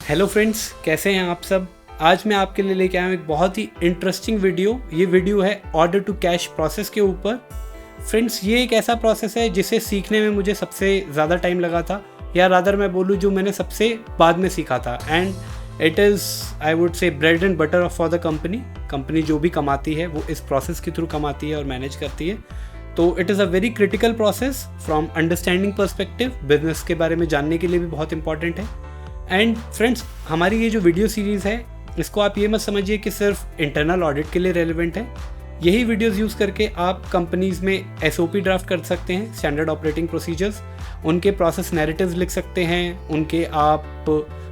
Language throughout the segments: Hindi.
हेलो फ्रेंड्स, कैसे हैं आप सब। आज मैं आपके लिए लेके आया हूँ एक बहुत ही इंटरेस्टिंग वीडियो। ये वीडियो है ऑर्डर टू कैश प्रोसेस के ऊपर। फ्रेंड्स, ये एक ऐसा प्रोसेस है जिसे सीखने में मुझे सबसे ज़्यादा टाइम लगा था, या रादर मैं बोलूँ जो मैंने सबसे बाद में सीखा था। And it is I would say bread and butter for the company जो भी कमाती है वो इस प्रोसेस के थ्रू कमाती है और मैनेज करती है। तो it is a very critical process from understanding perspective. Business के बारे में जानने के लिए भी बहुत इंपॉर्टेंट है। एंड फ्रेंड्स, हमारी ये जो वीडियो सीरीज़ है इसको आप ये मत समझिए कि सिर्फ इंटरनल ऑडिट के लिए रेलिवेंट है। यही वीडियोस यूज़ करके आप कंपनीज़ में एसओपी ड्राफ्ट कर सकते हैं, स्टैंडर्ड ऑपरेटिंग प्रोसीजर्स, उनके प्रोसेस नैरेटिव्स लिख सकते हैं, उनके आप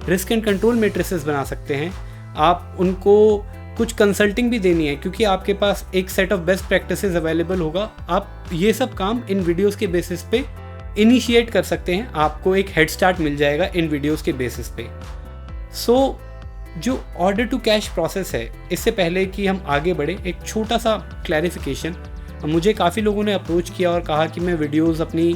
रिस्क एंड कंट्रोल मैट्रिसेस बना सकते हैं। आप उनको कुछ कंसल्टिंग भी देनी है क्योंकि आपके पास एक set of best practices available होगा। आप ये सब काम इन वीडियोज़ के बेसिस पे इनिशिएट कर सकते हैं। आपको एक हेड स्टार्ट मिल जाएगा इन वीडियोस के बेसिस पे। सो जो ऑर्डर टू कैश प्रोसेस है, इससे पहले कि हम आगे बढ़े एक छोटा सा क्लैरिफिकेशन। मुझे काफ़ी लोगों ने अप्रोच किया और कहा कि मैं वीडियोस अपनी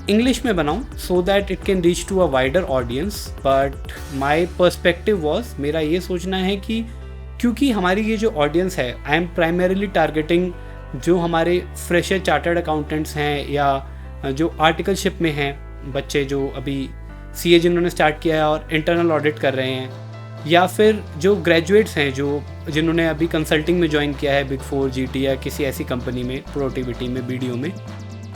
इंग्लिश में बनाऊं so that it can reach to a wider audience. But my perspective was, मेरा ये सोचना है कि क्योंकि हमारी ये जो ऑडियंस है, आई एम प्राइमरीली टारगेटिंग जो हमारे फ्रेशर चार्टर्ड अकाउंटेंट्स हैं या जो आर्टिकलशिप में हैं बच्चे जो अभी सीए जिन्होंने स्टार्ट किया है और इंटरनल ऑडिट कर रहे हैं, या फिर जो ग्रेजुएट्स हैं जिन्होंने अभी कंसल्टिंग में ज्वाइन किया है बिग 4 जीटी या किसी ऐसी कंपनी में, प्रोडक्टिविटी में, बीडीओ में,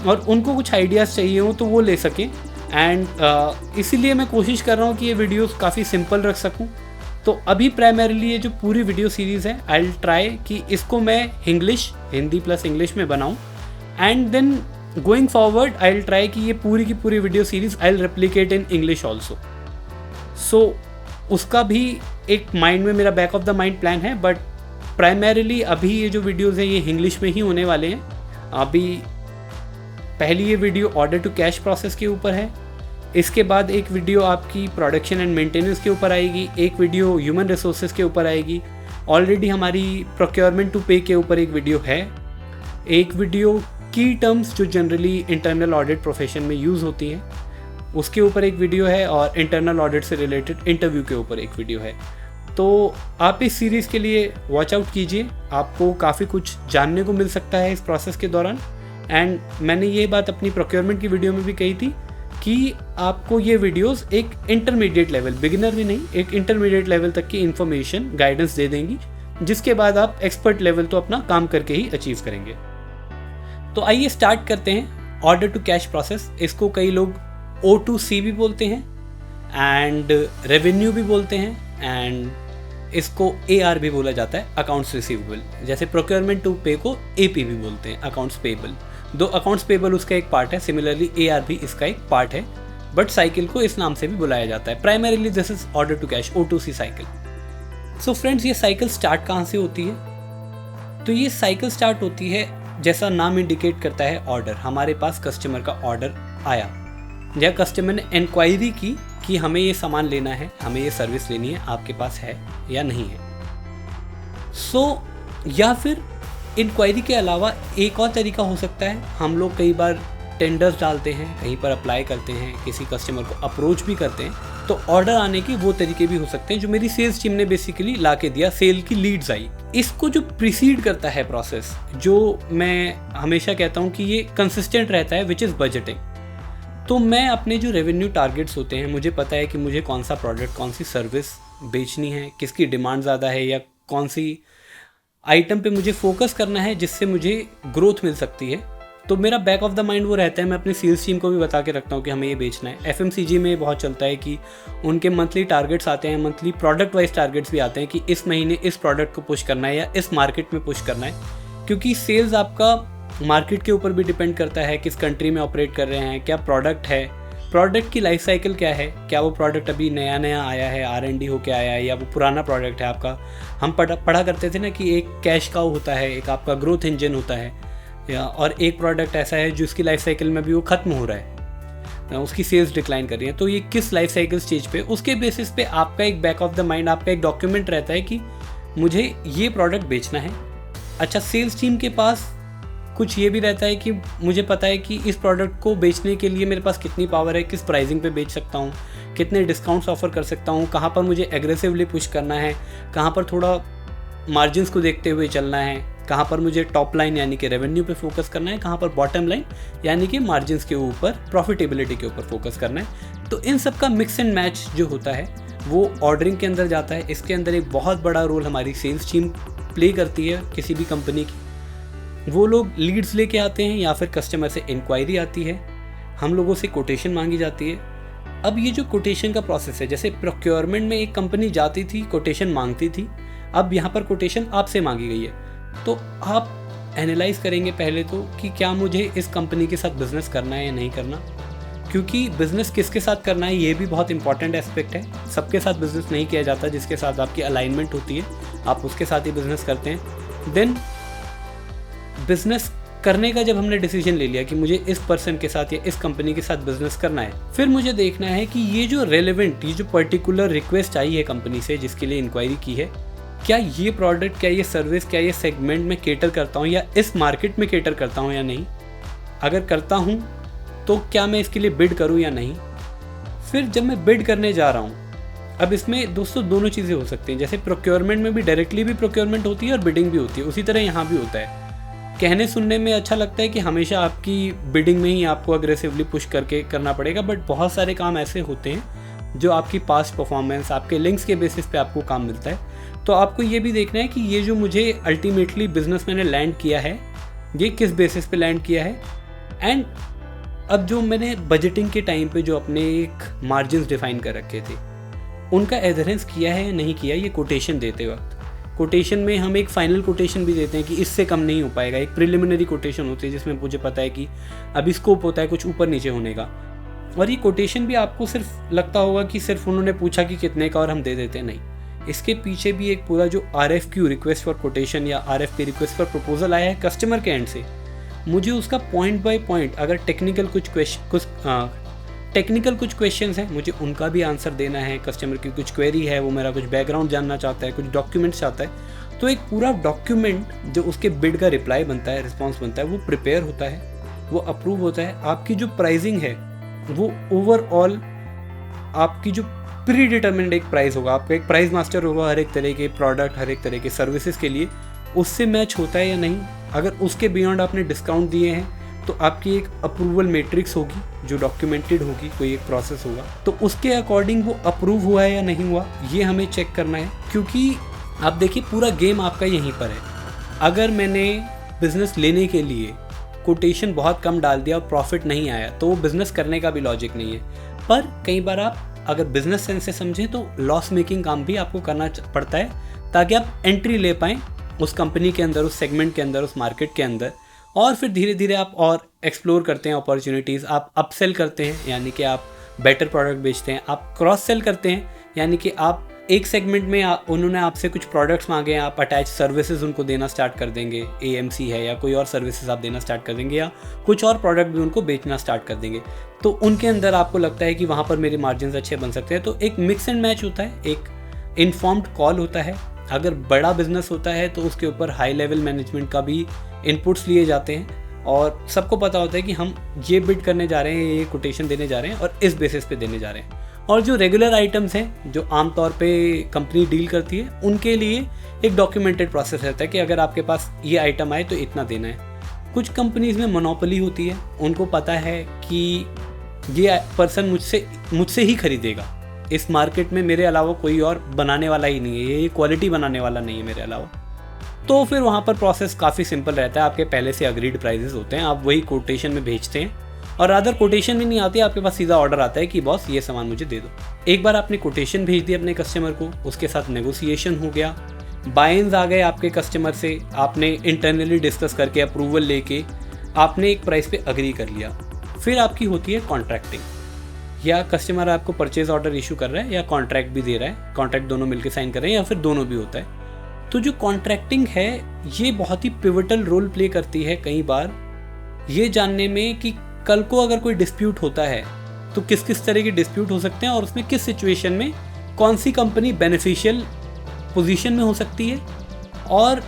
और उनको कुछ आइडियाज़ चाहिए हो तो वो ले सकें। एंड इसीलिए मैं कोशिश कर रहा हूँ कि ये वीडियोस काफ़ी सिंपल रख सकूँ। तो अभी प्राइमरीली ये जो पूरी वीडियो सीरीज़ है, आई विल ट्राई कि इसको मैं हिंदी प्लस इंग्लिश में बनाऊँ। And then going forward I will try कि ये पूरी की पूरी video series I will replicate in English also. So उसका भी एक माइंड में मेरा back of the mind plan है। बट प्राइमरीली अभी ये जो वीडियोज़ हैं ये इंग्लिश में ही होने वाले हैं। अभी पहली ये video order to cash process के ऊपर है, इसके बाद एक वीडियो आपकी प्रोडक्शन एंड मेंटेनेंस के ऊपर आएगी, एक वीडियो ह्यूमन रिसोर्सेज के ऊपर आएगी, ऑलरेडी हमारी प्रोक्योरमेंट टू पे के ऊपर एक वीडियो है, एक वीडियो की टर्म्स जो जनरली इंटरनल ऑडिट प्रोफेशन में यूज़ होती हैं उसके ऊपर एक वीडियो है, और इंटरनल ऑडिट से रिलेटेड इंटरव्यू के ऊपर एक वीडियो है। तो आप इस सीरीज़ के लिए वॉच आउट कीजिए, आपको काफ़ी कुछ जानने को मिल सकता है इस प्रोसेस के दौरान। एंड मैंने ये बात अपनी प्रोक्योरमेंट की वीडियो में भी कही थी कि आपको ये वीडियोस एक इंटरमीडिएट लेवल, बिगिनर भी नहीं, एक इंटरमीडिएट लेवल तक की इन्फॉर्मेशन गाइडेंस दे देंगी, जिसके बाद आप एक्सपर्ट लेवल तो अपना काम करके ही अचीव करेंगे। तो आइए स्टार्ट करते हैं ऑर्डर टू कैश प्रोसेस। इसको कई लोग O2C भी बोलते हैं एंड रेवेन्यू भी बोलते हैं, एंड इसको AR भी बोला जाता है, अकाउंट्स रिसीवेबल। जैसे प्रोक्योरमेंट टू पे को AP भी बोलते हैं, अकाउंट्स पेबल। दो अकाउंट्स पेबल उसका एक पार्ट है, सिमिलरली AR भी इसका एक पार्ट है, बट साइकिल को इस नाम से भी बुलाया जाता है। Primarily this is order to cash, O2C cycle. So friends, ये साइकिल स्टार्ट कहाँ से होती है? तो ये साइकिल स्टार्ट होती है, जैसा नाम इंडिकेट करता है, ऑर्डर। हमारे पास कस्टमर का ऑर्डर आया या कस्टमर ने इंक्वायरी की कि हमें ये सामान लेना है, हमें ये सर्विस लेनी है, आपके पास है या नहीं है। या फिर इंक्वायरी के अलावा एक और तरीका हो सकता है, हम लोग कई बार टेंडर्स डालते हैं, कहीं पर अप्लाई करते हैं, किसी कस्टमर को अप्रोच भी करते हैं, तो ऑर्डर आने के वो तरीके भी हो सकते हैं जो मेरी सेल्स टीम ने बेसिकली ला के दिया, सेल की लीड्स आई। इसको जो प्रीसीड करता है प्रोसेस, जो मैं हमेशा कहता हूँ कि ये कंसिस्टेंट रहता है, विच इज़ बजटिंग। तो मैं अपने जो रेवेन्यू टारगेट्स होते हैं, मुझे पता है कि मुझे कौन सा प्रोडक्ट, कौन सी सर्विस बेचनी है, किसकी डिमांड ज़्यादा है, या कौन सी आइटम पे मुझे फोकस करना है जिससे मुझे ग्रोथ मिल सकती है। तो मेरा बैक ऑफ द माइंड वो रहता है, मैं अपनी सेल्स टीम को भी बता के रखता हूँ कि हमें ये बेचना है। FMCG में बहुत चलता है कि उनके मंथली टारगेट्स आते हैं, मंथली प्रोडक्ट वाइज टारगेट्स भी आते हैं कि इस महीने इस प्रोडक्ट को पुश करना है या इस मार्केट में पुश करना है, क्योंकि सेल्स आपका मार्केट के ऊपर भी डिपेंड करता है, किस कंट्री में ऑपरेट कर रहे हैं, क्या प्रोडक्ट है, प्रोडक्ट की लाइफ साइकिल क्या है, क्या वो प्रोडक्ट अभी नया आया है, R&D होके आया है, या वो पुराना प्रोडक्ट है आपका। हम पढ़ा करते थे ना कि एक कैश काउ होता है, एक आपका ग्रोथ इंजन होता है, और एक प्रोडक्ट ऐसा है जिसकी लाइफ साइकिल में भी वो ख़त्म हो रहा है, उसकी सेल्स डिक्लाइन कर रही है। तो ये किस लाइफ साइकिल स्टेज पे, उसके बेसिस पे आपका एक बैक ऑफ द माइंड, आपका एक डॉक्यूमेंट रहता है कि मुझे ये प्रोडक्ट बेचना है। अच्छा, सेल्स टीम के पास कुछ ये भी रहता है कि मुझे पता है कि इस प्रोडक्ट को बेचने के लिए मेरे पास कितनी पावर है, किस प्राइसिंग पे बेच सकता हूँ, कितने डिस्काउंट्स ऑफर कर सकता हूँ, कहाँ पर मुझे एग्रेसिवली पुश करना है, कहाँ पर थोड़ा मार्जिन्स को देखते हुए चलना है, कहाँ पर मुझे टॉप लाइन यानी कि रेवेन्यू पे फोकस करना है, कहाँ पर बॉटम लाइन यानी कि मार्जिन्स के ऊपर, प्रॉफिटेबिलिटी के ऊपर फोकस करना है। तो इन सब का मिक्स एंड मैच जो होता है वो ऑर्डरिंग के अंदर जाता है। इसके अंदर एक बहुत बड़ा रोल हमारी सेल्स टीम प्ले करती है किसी भी कंपनी की। वो लोग लीड्स लेके आते हैं या फिर कस्टमर से इंक्वायरी आती है, हम लोगों से कोटेशन मांगी जाती है। अब ये जो कोटेशन का प्रोसेस है, जैसे प्रोक्योरमेंट में एक कंपनी जाती थी, कोटेशन मांगती थी, अब यहाँ पर कोटेशन आपसे मांगी गई है, तो आप एनालाइज करेंगे पहले तो कि क्या मुझे इस कंपनी के साथ बिजनेस करना है या नहीं करना, क्योंकि बिजनेस किसके साथ करना है ये भी बहुत इंपॉर्टेंट एस्पेक्ट है। सबके साथ बिजनेस नहीं किया जाता, जिसके साथ आपकी अलाइनमेंट होती है आप उसके साथ ही बिजनेस करते हैं। देन बिजनेस करने का जब हमने डिसीजन ले लिया कि मुझे इस पर्सन के साथ या इस कंपनी के साथ बिजनेस करना है, फिर मुझे देखना है कि ये जो रेलेवेंट, ये जो पर्टिकुलर रिक्वेस्ट आई है कंपनी से जिसके लिए इंक्वायरी की है, क्या ये प्रोडक्ट, क्या ये सर्विस, क्या ये सेगमेंट में केटर करता हूँ या इस मार्केट में केटर करता हूँ या नहीं। अगर करता हूँ तो क्या मैं इसके लिए बिड करूँ या नहीं। फिर जब मैं बिड करने जा रहा हूँ, अब इसमें दोस्तों दोनों चीज़ें हो सकती हैं। जैसे प्रोक्योरमेंट में भी डायरेक्टली भी प्रोक्योरमेंट होती है और बिडिंग भी होती है, उसी तरह यहाँ भी होता है। कहने सुनने में अच्छा लगता है कि हमेशा आपकी बिडिंग में ही आपको अग्रेसिवली पुश करके करना पड़ेगा, बट बहुत सारे काम ऐसे होते हैं जो आपकी पास्ट परफॉर्मेंस, आपके लिंक्स के बेसिस पे आपको काम मिलता है। तो आपको ये भी देखना है कि ये जो मुझे अल्टीमेटली बिजनेस मैंने लैंड किया है, ये किस बेसिस पे लैंड किया है। एंड अब जो मैंने बजटिंग के टाइम पे जो अपने एक मार्जिन्स डिफाइन कर रखे थे, उनका एडहेरेंस किया है या नहीं किया, ये कोटेशन देते वक्त। कोटेशन में हम एक फाइनल कोटेशन भी देते हैं कि इससे कम नहीं हो पाएगा। एक प्रिलिमिनरी कोटेशन होती है जिसमें मुझे पता है कि अभी स्कोप होता है कुछ ऊपर नीचे होने का। और ये कोटेशन भी आपको सिर्फ लगता होगा कि सिर्फ उन्होंने पूछा कि कितने का और हम दे देते, नहीं। इसके पीछे भी एक पूरा जो RFQ, रिक्वेस्ट फॉर कोटेशन, या RFP, रिक्वेस्ट फॉर प्रपोजल आया है कस्टमर के एंड से, मुझे उसका पॉइंट बाय पॉइंट, अगर टेक्निकल कुछ क्वेश्चंस हैं, मुझे उनका भी आंसर देना है। कस्टमर की कुछ क्वेरी है, वो मेरा कुछ बैकग्राउंड जानना चाहता है, कुछ डॉक्यूमेंट्स चाहता है, तो एक पूरा डॉक्यूमेंट जो उसके बिड का रिप्लाई बनता है, रिस्पॉन्स बनता है, वो प्रिपेयर होता है, वो अप्रूव होता है। आपकी जो प्राइसिंग है वो ओवरऑल आपकी जो प्री डिटर्मिनेड एक प्राइस होगा, आपका एक प्राइस मास्टर होगा हर एक तरह के प्रोडक्ट, हर एक तरह के सर्विसेज के लिए, उससे मैच होता है या नहीं। अगर उसके बियॉन्ड आपने डिस्काउंट दिए हैं तो आपकी एक अप्रूवल मैट्रिक्स होगी जो डॉक्यूमेंटेड होगी, कोई एक प्रोसेस होगा, तो उसके अकॉर्डिंग वो अप्रूव हुआ है या नहीं हुआ, ये हमें चेक करना है। क्योंकि आप देखिए पूरा गेम आपका यहीं पर है। अगर मैंने बिजनेस लेने के लिए कोटेशन बहुत कम डाल दिया और प्रॉफिट नहीं आया, तो वो बिजनेस करने का भी लॉजिक नहीं है। पर कई बार आप अगर बिजनेस सेंस से समझें तो लॉस मेकिंग काम भी आपको करना पड़ता है, ताकि आप एंट्री ले पाएँ उस कंपनी के अंदर, उस सेगमेंट के अंदर, उस मार्केट के अंदर। और फिर धीरे धीरे आप और एक्सप्लोर करते हैं अपॉर्चुनिटीज़, आप अपसेल करते हैं यानी कि आप बेटर प्रोडक्ट बेचते हैं, आप क्रॉस सेल करते हैं यानी कि आप एक सेगमेंट में उन्होंने आपसे कुछ प्रोडक्ट्स मांगे हैं, आप अटैच सर्विसेज उनको देना स्टार्ट कर देंगे, AMC है या कोई और सर्विसेज आप देना स्टार्ट कर देंगे, या कुछ और प्रोडक्ट भी उनको बेचना स्टार्ट कर देंगे। तो उनके अंदर आपको लगता है कि वहाँ पर मेरे मार्जिन अच्छे बन सकते हैं। तो एक मिक्स एंड मैच होता है, एक इन्फॉर्म्ड कॉल होता है। अगर बड़ा बिजनेस होता है तो उसके ऊपर हाई लेवल मैनेजमेंट का भी इनपुट्स लिए जाते हैं और सबको पता होता है कि हम ये बिड करने जा रहे हैं, ये कोटेशन देने जा रहे हैं और इस बेसिस पे देने जा रहे हैं। और जो रेगुलर आइटम्स हैं जो आमतौर पे कंपनी डील करती है, उनके लिए एक डॉक्यूमेंटेड प्रोसेस रहता है कि अगर आपके पास ये आइटम आए तो इतना देना है। कुछ कंपनीज में मोनोपोली होती है, उनको पता है कि ये पर्सन मुझसे ही खरीदेगा, इस मार्केट में मेरे अलावा कोई और बनाने वाला ही नहीं है, ये क्वालिटी बनाने वाला नहीं है मेरे अलावा। तो फिर वहाँ पर प्रोसेस काफ़ी सिंपल रहता है। आपके पहले से अग्रीड प्राइसेस होते हैं, आप वही कोटेशन में भेजते हैं और अदर कोटेशन भी नहीं आती, आपके पास सीधा ऑर्डर आता है कि बॉस ये सामान मुझे दे दो। एक बार आपने कोटेशन भेज दी अपने कस्टमर को, उसके साथ नेगोशिएशन हो गया, बाइंस आ गए आपके कस्टमर से, आपने इंटरनली डिस्कस करके अप्रूवल लेके आपने एक प्राइस पे अग्री कर लिया। फिर आपकी होती है कॉन्ट्रैक्टिंग, या कस्टमर आपको परचेज ऑर्डर इशू कर रहा है या कॉन्ट्रैक्ट भी दे रहा है, कॉन्ट्रैक्ट दोनों मिलकर साइन कर रहे हैं या फिर दोनों भी होता है। तो जो कॉन्ट्रैक्टिंग है ये बहुत ही पिवटल रोल प्ले करती है कई बार ये जानने में कि कल को अगर कोई डिस्प्यूट होता है तो किस किस तरह के डिस्प्यूट हो सकते हैं और उसमें किस सिचुएशन में कौन सी कंपनी बेनिफिशियल पोजीशन में हो सकती है। और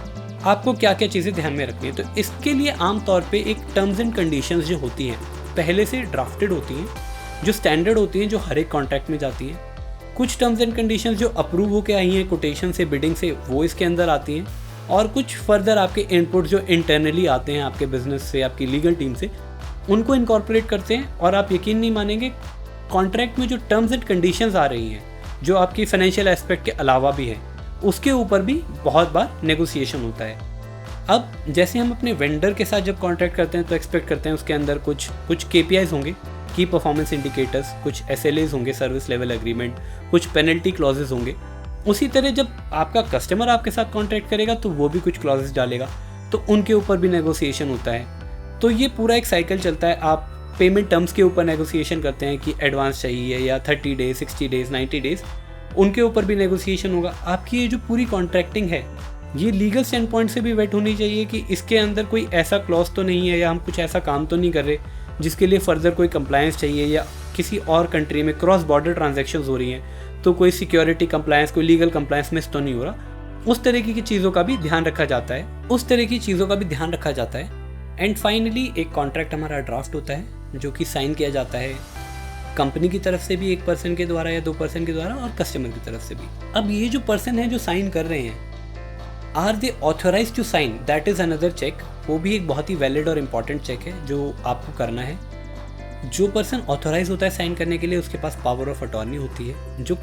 आपको क्या क्या चीज़ें ध्यान में रखनी है। तो इसके लिए आमतौर पे एक टर्म्स एंड कंडीशंस जो होती हैं पहले से ड्राफ्टेड होती हैं, जो स्टैंडर्ड होती हैं, जो हर एक कॉन्ट्रैक्ट में जाती हैं। कुछ टर्म्स एंड कंडीशंस जो अप्रूव होके आई हैं कोटेशन से, बिडिंग से, वो इसके अंदर आती हैं। और कुछ फर्दर आपके इनपुट जो इंटरनली आते हैं आपके बिजनेस से, आपकी लीगल टीम से, उनको इनकॉर्पोरेट करते हैं। और आप यकीन नहीं मानेंगे, कॉन्ट्रैक्ट में जो टर्म्स एंड कंडीशंस आ रही हैं, जो आपकी फाइनेंशियल एस्पेक्ट के अलावा भी है, उसके ऊपर भी बहुत बार नेगोशिएशन होता है। अब जैसे हम अपने वेंडर के साथ जब कॉन्ट्रैक्ट करते हैं तो एक्सपेक्ट करते हैं उसके अंदर कुछ KPIs होंगे, की परफॉर्मेंस इंडिकेटर्स, कुछ SLAs होंगे, सर्विस लेवल एग्रीमेंट, कुछ पेनल्टी क्लॉजेज होंगे। उसी तरह जब आपका कस्टमर आपके साथ कॉन्ट्रैक्ट करेगा तो वो भी कुछ क्लॉजेज डालेगा, तो उनके ऊपर भी नेगोशिएशन होता है। तो ये पूरा एक साइकिल चलता है। आप पेमेंट टर्म्स के ऊपर नेगोशिएशन करते हैं कि एडवांस चाहिए या 30 डेज, 60 डेज, 90 डेज, उनके ऊपर भी नेगोशिएशन होगा। आपकी ये जो पूरी कॉन्ट्रैक्टिंग है, ये लीगल स्टैंड पॉइंट से भी वेट होनी चाहिए कि इसके अंदर कोई ऐसा क्लॉज तो नहीं है या हम कुछ ऐसा काम तो नहीं कर रहे जिसके लिए फर्दर कोई कंप्लायंस चाहिए, या किसी और कंट्री में क्रॉस बॉर्डर ट्रांजैक्शंस हो रही हैं तो कोई सिक्योरिटी कंप्लायंस, कोई लीगल कंप्लायंस मिस तो नहीं हो रहा। उस तरीके की चीज़ों का भी ध्यान रखा जाता है। एंड फाइनली एक कॉन्ट्रैक्ट हमारा ड्राफ्ट होता है जो कि साइन किया जाता है कंपनी की तरफ से भी, एक पर्सन के द्वारा या 2 पर्सन के द्वारा, और कस्टमर की तरफ से भी। अब ये जो पर्सन है जो साइन कर रहे हैं, are they authorize to sign, that is another check. वो भी एक बहुत ही वैलिड और इम्पॉर्टेंट चेक है जो आपको करना है। जो पर्सन ऑथोराइज होता है साइन करने के लिए, उसके पास पावर ऑफ अटॉर्नी होती है। जो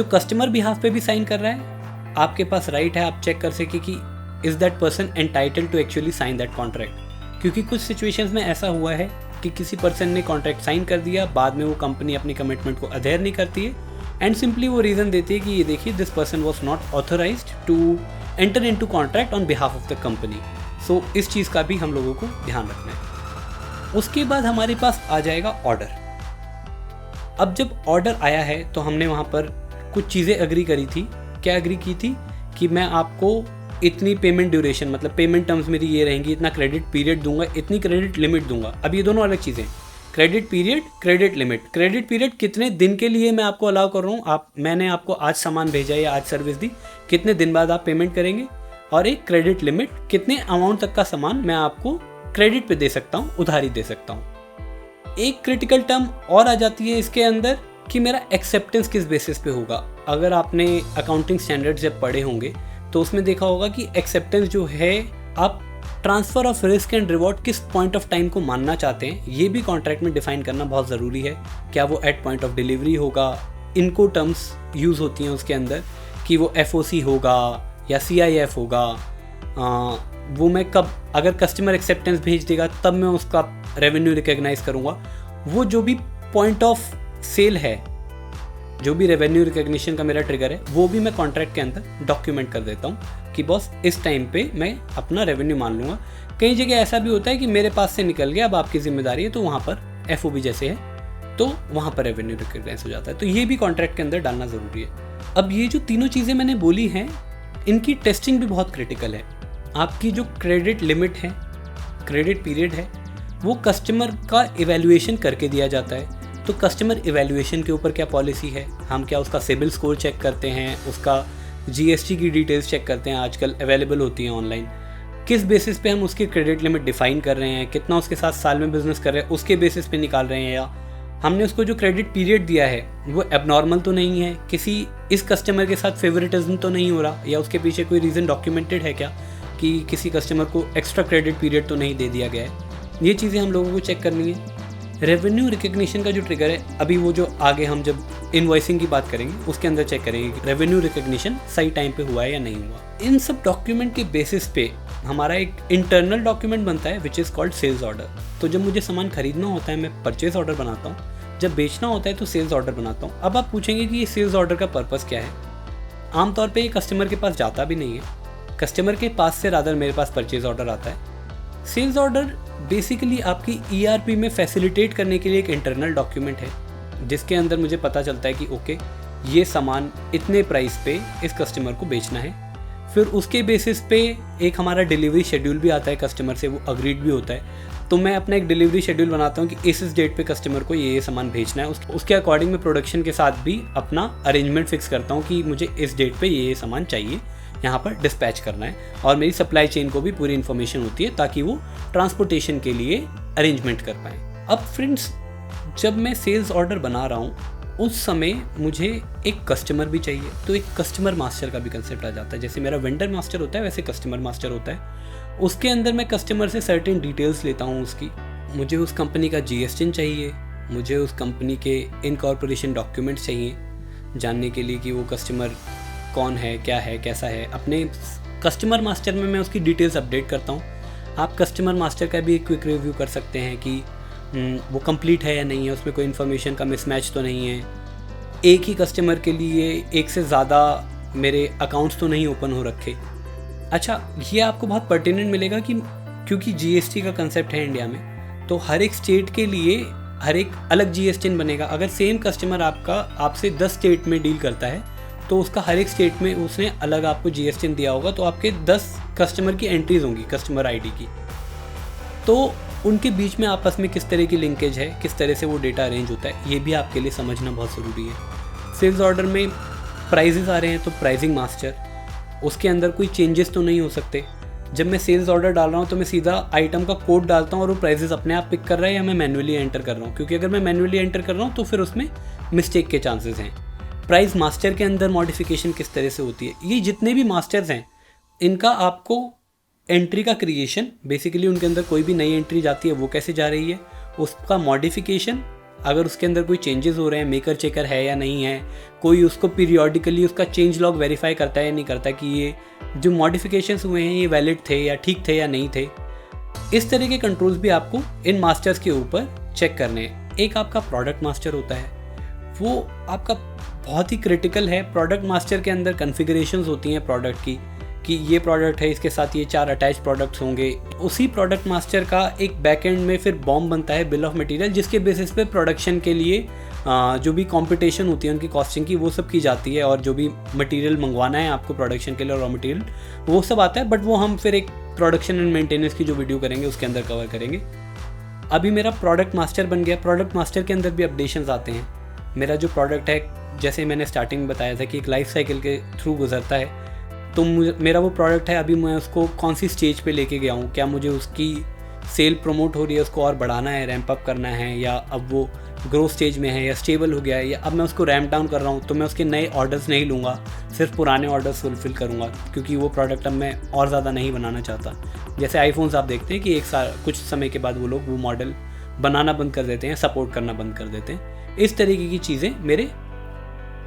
कस्टमर बिहाफ पे भी साइन कर रहा है, आपके पास राइट है आप चेक कर सके कि is that person entitled to actually sign that contract. क्योंकि कुछ सिचुएशंस में ऐसा हुआ है कि किसी पर्सन ने कॉन्ट्रैक्ट साइन कर दिया, बाद में वो कंपनी अपनी कमिटमेंट को अधेयर नहीं करती है एंड सिंपली वो रीज़न देती है कि ये देखिए this person was not authorised to enter into contract on behalf of the company. So इस चीज़ का भी हम लोगों को ध्यान रखना है। उसके बाद हमारे पास आ जाएगा ऑर्डर। अब जब ऑर्डर आया है तो हमने वहाँ पर कुछ चीज़ें अग्री करी थी। क्या अग्री की थी कि मैं आपको इतनी पेमेंट ड्यूरेशन, मतलब पेमेंट टर्म्स मेरी ये रहेंगी, इतना क्रेडिट पीरियड दूंगा, इतनी क्रेडिट लिमिट दूंगा। अब ये दोनों अलग चीज़ें, credit period, credit limit. Credit period कितने दिन के लिए मैं आपको अलाउ कर रहा हूँ, मैंने आपको आज सामान भेजा या आज सर्विस दी, कितने दिन बाद आप पेमेंट करेंगे। और एक क्रेडिट लिमिट, कितने अमाउंट तक का सामान मैं आपको क्रेडिट पे दे सकता हूँ, उधारी दे सकता हूँ। एक क्रिटिकल टर्म और आ जाती है इसके अंदर कि मेरा एक्सेप्टेंस किस बेसिस पे होगा। अगर आपने अकाउंटिंग स्टैंडर्ड्स जब पढ़े होंगे तो उसमें देखा होगा कि एक्सेप्टेंस जो है, आप transfer of risk and reward किस पॉइंट ऑफ टाइम को मानना चाहते हैं, ये भी कॉन्ट्रैक्ट में डिफाइन करना बहुत ज़रूरी है। क्या वो एट पॉइंट ऑफ डिलीवरी होगा, इनको टर्म्स यूज़ होती हैं उसके अंदर कि वो FOC होगा या CIF होगा। वो मैं कब, अगर कस्टमर एक्सेप्टेंस भेज देगा तब मैं उसका रेवेन्यू रिकग्नाइज करूँगा। वो जो भी पॉइंट ऑफ सेल है, जो भी रेवेन्यू रिकग्निशन का मेरा ट्रिगर है, वो भी मैं कॉन्ट्रैक्ट के अंदर डॉक्यूमेंट कर देता हूँ कि बॉस इस टाइम पे मैं अपना रेवेन्यू मान लूँगा। कई जगह ऐसा भी होता है कि मेरे पास से निकल गया, अब आपकी जिम्मेदारी है, तो वहाँ पर FOB जैसे है तो वहाँ पर रेवेन्यू रिकग्नाइज हो जाता है। तो ये भी कॉन्ट्रैक्ट के अंदर डालना ज़रूरी है। अब ये जो तीनों चीज़ें मैंने बोली हैं, इनकी टेस्टिंग भी बहुत क्रिटिकल है। आपकी जो क्रेडिट लिमिट है, क्रेडिट पीरियड है, वो कस्टमर का इवैल्यूएशन करके दिया जाता है। तो कस्टमर इवैल्यूएशन के ऊपर क्या पॉलिसी है, हम क्या उसका सिबिल स्कोर चेक करते हैं, उसका GST की डिटेल्स चेक करते हैं, आजकल अवेलेबल होती हैं ऑनलाइन। किस बेसिस पे हम उसकी क्रेडिट लिमिट डिफाइन कर रहे हैं, कितना उसके साथ साल में बिजनेस कर रहे हैं उसके बेसिस पे निकाल रहे हैं, या हमने उसको जो क्रेडिट पीरियड दिया है वो एबनॉर्मल तो नहीं है, किसी इस कस्टमर के साथ फेवरेटिज्म तो नहीं हो रहा, या उसके पीछे कोई रीज़न डॉक्यूमेंटेड है क्या कि किसी कस्टमर को एक्स्ट्रा क्रेडिट पीरियड तो नहीं दे दिया गया है। ये चीज़ें हम लोगों को चेक करनी है। रेवेन्यू रिकग्निशन का जो ट्रिगर है, अभी वो जो आगे हम जब इनवॉइसिंग की बात करेंगे उसके अंदर चेक करेंगे कि रेवेन्यू रिकग्निशन सही टाइम पे हुआ है या नहीं हुआ। इन सब डॉक्यूमेंट के बेसिस पे हमारा एक इंटरनल डॉक्यूमेंट बनता है which is called sales order. तो जब मुझे सामान खरीदना होता है मैं परचेज ऑर्डर बनाता हूँ, जब बेचना होता है तो सेल्स ऑर्डर बनाता हूँ। अब आप पूछेंगे कि ये सेल्स ऑर्डर का पर्पज़ क्या है। आमतौर पर ये कस्टमर के पास जाता भी नहीं है, कस्टमर के पास से रादर मेरे पास परचेज ऑर्डर आता है। सेल्स ऑर्डर बेसिकली आपकी ERP में फैसिलिटेट करने के लिए एक इंटरनल डॉक्यूमेंट है, जिसके अंदर मुझे पता चलता है कि ओके ये सामान इतने प्राइस पे इस कस्टमर को बेचना है। फिर उसके बेसिस पे एक हमारा डिलीवरी शेड्यूल भी आता है कस्टमर से, वो अग्रीड भी होता है। तो मैं अपना एक डिलीवरी शेड्यूल बनाता हूँ कि इस डेट पे कस्टमर को ये सामान भेजना है। उसके अकॉर्डिंग मैं प्रोडक्शन के साथ भी अपना अरेंजमेंट फिक्स करता हूँ कि मुझे इस डेट पे ये सामान चाहिए, यहाँ पर डिस्पैच करना है, और मेरी सप्लाई चेन को भी पूरी इन्फॉर्मेशन होती है ताकि वो ट्रांसपोर्टेशन के लिए अरेंजमेंट कर पाएँ। अब फ्रेंड्स, जब मैं सेल्स ऑर्डर बना रहा हूँ उस समय मुझे एक कस्टमर भी चाहिए, तो एक कस्टमर मास्टर का भी कंसेप्ट आ जाता है। जैसे मेरा वेंडर मास्टर होता है वैसे कस्टमर मास्टर होता है। उसके अंदर मैं कस्टमर से सर्टेन डिटेल्स लेता हूँ उसकी। मुझे उस कंपनी का GSTN चाहिए, मुझे उस कंपनी के इनकॉर्पोरेशन डॉक्यूमेंट्स चाहिए जानने के लिए कि वो कस्टमर कौन है, क्या है, कैसा है। अपने कस्टमर मास्टर में मैं उसकी डिटेल्स अपडेट करता हूँ। आप कस्टमर मास्टर का भी एक क्विक रिव्यू कर सकते हैं कि वो कंप्लीट है या नहीं है, उसमें कोई इन्फॉर्मेशन का मिसमैच तो नहीं है, एक ही कस्टमर के लिए एक से ज़्यादा मेरे अकाउंट्स तो नहीं ओपन हो रखे। अच्छा, ये आपको बहुत पर्टिनेंट मिलेगा कि क्योंकि GST का कंसेप्ट है इंडिया में, तो हर एक स्टेट के लिए हर एक अलग GSTN बनेगा। अगर सेम कस्टमर आपसे 10 स्टेट में डील करता है तो उसका हर एक स्टेट में उसने अलग आपको GSTN दिया होगा, तो आपके 10 कस्टमर की एंट्रीज होंगी कस्टमर ID की। तो उनके बीच में आपस में किस तरह की लिंकेज है, किस तरह से वो डेटा अरेंज होता है, ये भी आपके लिए समझना बहुत ज़रूरी है। सेल्स ऑर्डर में प्राइजेस आ रहे हैं तो प्राइसिंग मास्टर, उसके अंदर कोई चेंजेस तो नहीं हो सकते। जब मैं सेल्स ऑर्डर डाल रहा हूँ तो मैं सीधा आइटम का कोड डालता हूँ और वो प्राइजेस अपने आप पिक कर रहा है या मैं मैन्युअली एंटर कर रहा हूँ, क्योंकि अगर मैं मैन्युअली एंटर कर रहा हूँ तो फिर उसमें मिस्टेक के चांसेस हैं। प्राइस मास्टर के अंदर मॉडिफिकेशन किस तरह से होती है, ये जितने भी मास्टर्स हैं इनका आपको एंट्री का क्रिएशन, बेसिकली उनके अंदर कोई भी नई एंट्री जाती है वो कैसे जा रही है, उसका मॉडिफिकेशन, अगर उसके अंदर कोई चेंजेस हो रहे हैं, मेकर चेकर है या नहीं है, कोई उसको पीरियोडिकली उसका चेंज लॉग वेरीफाई करता है या नहीं करता कि ये जो मॉडिफिकेशंस हुए हैं ये वैलिड थे या ठीक थे या नहीं थे। इस तरह के कंट्रोल्स भी आपको इन मास्टर्स के ऊपर चेक करने हैं। एक आपका प्रोडक्ट मास्टर होता है, वो आपका बहुत ही क्रिटिकल है। प्रोडक्ट मास्टर के अंदर कॉन्फ़िगरेशंस होती हैं प्रोडक्ट की, कि ये प्रोडक्ट है, इसके साथ ये 4 अटैच प्रोडक्ट्स होंगे। उसी प्रोडक्ट मास्टर का एक बैकएंड में फिर बॉम्ब बनता है, बिल ऑफ मटेरियल, जिसके बेसिस पे प्रोडक्शन के लिए जो भी कंपटीशन होती है उनकी कॉस्टिंग की वो सब की जाती है, और जो भी मटेरियल मंगवाना है आपको प्रोडक्शन के लिए रॉ मटेरियल वो सब आता है। बट वो हम फिर एक प्रोडक्शन एंड मेंटेनेंस की जो वीडियो करेंगे उसके अंदर कवर करेंगे। अभी मेरा प्रोडक्ट मास्टर बन गया। प्रोडक्ट मास्टर के अंदर भी अपडेशंस आते हैं। मेरा जो प्रोडक्ट है, जैसे मैंने स्टार्टिंग में बताया था कि एक लाइफ साइकिल के थ्रू गुजरता है, तो मेरा वो प्रोडक्ट है, अभी मैं उसको कौन सी स्टेज पे लेके गया हूँ, क्या मुझे उसकी सेल प्रमोट हो रही है, उसको और बढ़ाना है, रैंप अप करना है, या अब वो ग्रोथ स्टेज में है या स्टेबल हो गया है, या अब मैं उसको रैंप डाउन कर रहा हूँ, तो मैं उसके नए ऑर्डर्स नहीं लूँगा, सिर्फ पुराने ऑर्डर्स फुलफिल करूँगा, क्योंकि वो प्रोडक्ट अब मैं और ज़्यादा नहीं बनाना चाहता। जैसे आईफोन्स आप देखते हैं कि एक साल कुछ समय के बाद वो लोग वो मॉडल बनाना बंद कर देते हैं, सपोर्ट करना बंद कर देते हैं। इस तरीके की चीज़ें मेरे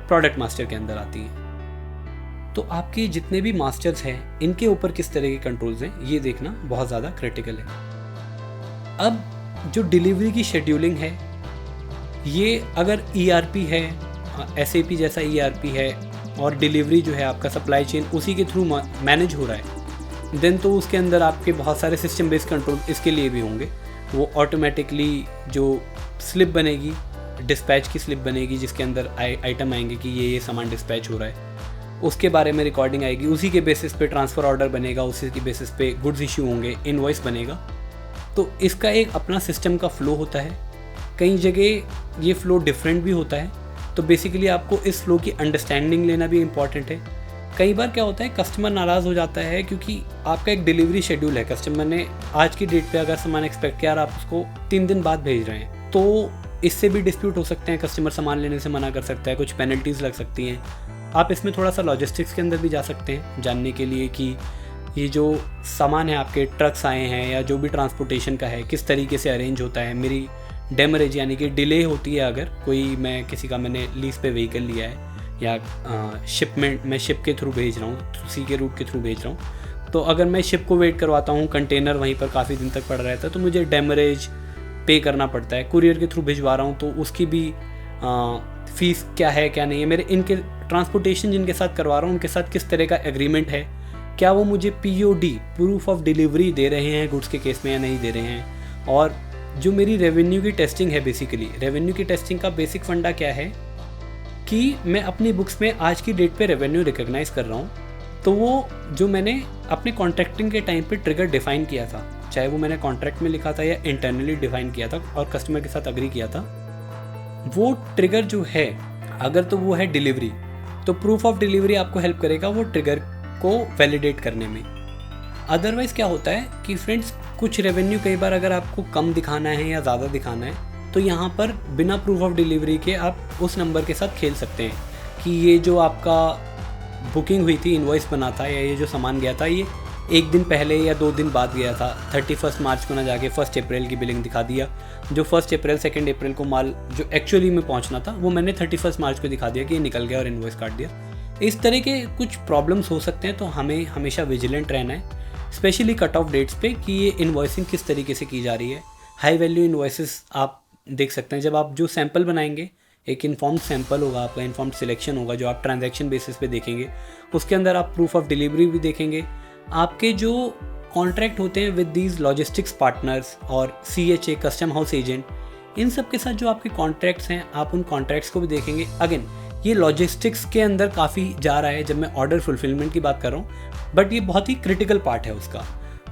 प्रोडक्ट मास्टर के अंदर आती हैं। तो आपके जितने भी मास्टर्स हैं इनके ऊपर किस तरह के कंट्रोल्स हैं ये देखना बहुत ज़्यादा क्रिटिकल है। अब जो डिलीवरी की शेड्यूलिंग है, ये अगर ERP है, SAP जैसा ERP है, और डिलीवरी जो है आपका सप्लाई चेन उसी के थ्रू मैनेज हो रहा है, देन तो उसके अंदर आपके बहुत सारे सिस्टम बेस्ड कंट्रोल इसके लिए भी होंगे। वो ऑटोमेटिकली जो स्लिप बनेगी, डिस्पैच की स्लिप बनेगी जिसके अंदर आइटम आएंगे कि ये सामान डिस्पैच हो रहा है, उसके बारे में रिकॉर्डिंग आएगी, उसी के बेसिस पे ट्रांसफ़र ऑर्डर बनेगा, उसी के बेसिस पे गुड्स इशू होंगे, इनवॉइस बनेगा। तो इसका एक अपना सिस्टम का फ़्लो होता है। कई जगह ये फ़्लो डिफरेंट भी होता है, तो बेसिकली आपको इस फ़्लो की अंडरस्टैंडिंग लेना भी इम्पॉर्टेंट है। कई बार क्या होता है, कस्टमर नाराज़ हो जाता है क्योंकि आपका एक डिलीवरी शेड्यूल है, कस्टमर ने आज की डेट पे अगर सामान एक्सपेक्ट किया और आप उसको 3 दिन बाद भेज रहे हैं, तो इससे भी डिस्प्यूट हो सकते हैं, कस्टमर सामान लेने से मना कर सकता है, कुछ पेनल्टीज़ लग सकती हैं। आप इसमें थोड़ा सा लॉजिस्टिक्स के अंदर भी जा सकते हैं जानने के लिए कि ये जो सामान है आपके ट्रक्स आए हैं या जो भी ट्रांसपोर्टेशन का है किस तरीके से अरेंज होता है। मेरी डेमरेज यानी कि डिले होती है, अगर कोई मैं किसी का मैंने लीज पे व्हीकल लिया है या शिपमेंट मैं शिप के थ्रू भेज रहा हूँ, सी के रूट के थ्रू भेज रहा हूँ, तो अगर मैं शिप को वेट करवाता हूँ, कंटेनर वहीं पर काफ़ी दिन तक पड़ा रहता है, तो मुझे डेमरेज पे करना पड़ता है। कुरियर के थ्रू भिजवा रहा हूँ तो उसकी भी फ़ीस क्या है क्या नहीं है, मेरे इनके ट्रांसपोर्टेशन जिनके साथ करवा रहा हूँ उनके साथ किस तरह का एग्रीमेंट है, क्या वो मुझे POD प्रूफ ऑफ डिलीवरी दे रहे हैं गुड्स के केस में या नहीं दे रहे हैं। और जो मेरी रेवेन्यू की टेस्टिंग है, बेसिकली रेवेन्यू की टेस्टिंग का बेसिक फंडा क्या है कि मैं अपनी बुक्स में आज की डेट पे रेवेन्यू रिकॉग्नाइज कर रहा हूँ, तो वो जो मैंने अपने कॉन्ट्रैक्टिंग के टाइम पे ट्रिगर डिफाइन किया था, चाहे वो मैंने कॉन्ट्रैक्ट में लिखा था या इंटरनली डिफाइन किया था और कस्टमर के साथ अग्री किया था, वो ट्रिगर जो है अगर तो वो है डिलीवरी, तो प्रूफ ऑफ डिलीवरी आपको हेल्प करेगा वो ट्रिगर को वैलिडेट करने में। अदरवाइज़ क्या होता है कि फ्रेंड्स कुछ रेवेन्यू कई बार अगर आपको कम दिखाना है या ज़्यादा दिखाना है तो यहाँ पर बिना प्रूफ ऑफ डिलीवरी के आप उस नंबर के साथ खेल सकते हैं कि ये जो आपका बुकिंग हुई थी, इनवॉइस बना था या ये जो सामान गया था ये 1 दिन पहले या 2 दिन बाद गया था। 31 मार्च को ना जाके 1 अप्रैल की बिलिंग दिखा दिया। जो 1 अप्रैल 2 अप्रैल को माल जो एक्चुअली में पहुंचना था वो मैंने 31 मार्च को दिखा दिया कि ये निकल गया और इनवॉइस काट दिया। इस तरह के कुछ प्रॉब्लम्स हो सकते हैं, तो हमें हमेशा विजिलेंट रहना है, स्पेशली कट ऑफ डेट्स पे कि ये इनवॉइसिंग किस तरीके से की जा रही है। हाई वैल्यू इनवॉइसेस आप देख सकते हैं, जब आप जो सैंपल बनाएंगे एक इन्फॉर्म्ड सैंपल होगा, आपका इन्फॉर्म्ड सिलेक्शन होगा जो आप ट्रांजैक्शन बेसिस पे देखेंगे। उसके अंदर आप प्रूफ ऑफ डिलीवरी भी देखेंगे। आपके जो कॉन्ट्रैक्ट होते हैं विद दीज लॉजिस्टिक्स पार्टनर्स और CHA कस्टम हाउस एजेंट, इन सब के साथ जो आपके कॉन्ट्रैक्ट्स हैं आप उन कॉन्ट्रैक्ट्स को भी देखेंगे। अगेन ये लॉजिस्टिक्स के अंदर काफ़ी जा रहा है जब मैं ऑर्डर फुलफिलमेंट की बात कर रहा हूँ, बट ये बहुत ही क्रिटिकल पार्ट है उसका।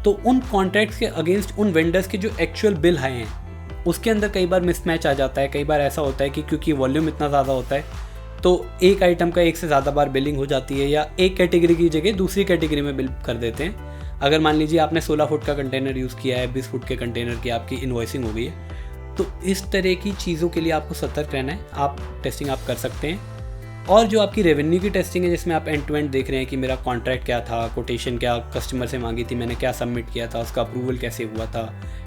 तो उन कॉन्ट्रैक्ट्स के अगेंस्ट उन वेंडर्स के जो एक्चुअल बिल आए हैं उसके अंदर कई बार मिसमैच आ जाता है। कई बार ऐसा होता है कि क्योंकि वॉल्यूम इतना ज़्यादा होता है तो एक आइटम का एक से ज़्यादा बार बिलिंग हो जाती है, या एक कैटेगरी की जगह दूसरी कैटेगरी में बिल कर देते हैं। अगर मान लीजिए आपने 16 फुट का कंटेनर यूज़ किया है, 20 फुट के कंटेनर की आपकी इनवॉइसिंग हो गई है, तो इस तरह की चीज़ों के लिए आपको सतर्क रहना है। आप टेस्टिंग आप कर सकते हैं। और जो आपकी रेवेन्यू की टेस्टिंग है जिसमें आप एंड टू एंड देख रहे हैं कि मेरा कॉन्ट्रैक्ट क्या था, कोटेशन क्या कस्टमर से मांगी थी, मैंने क्या सबमिट किया था, उसका अप्रूवल कैसे हुआ था,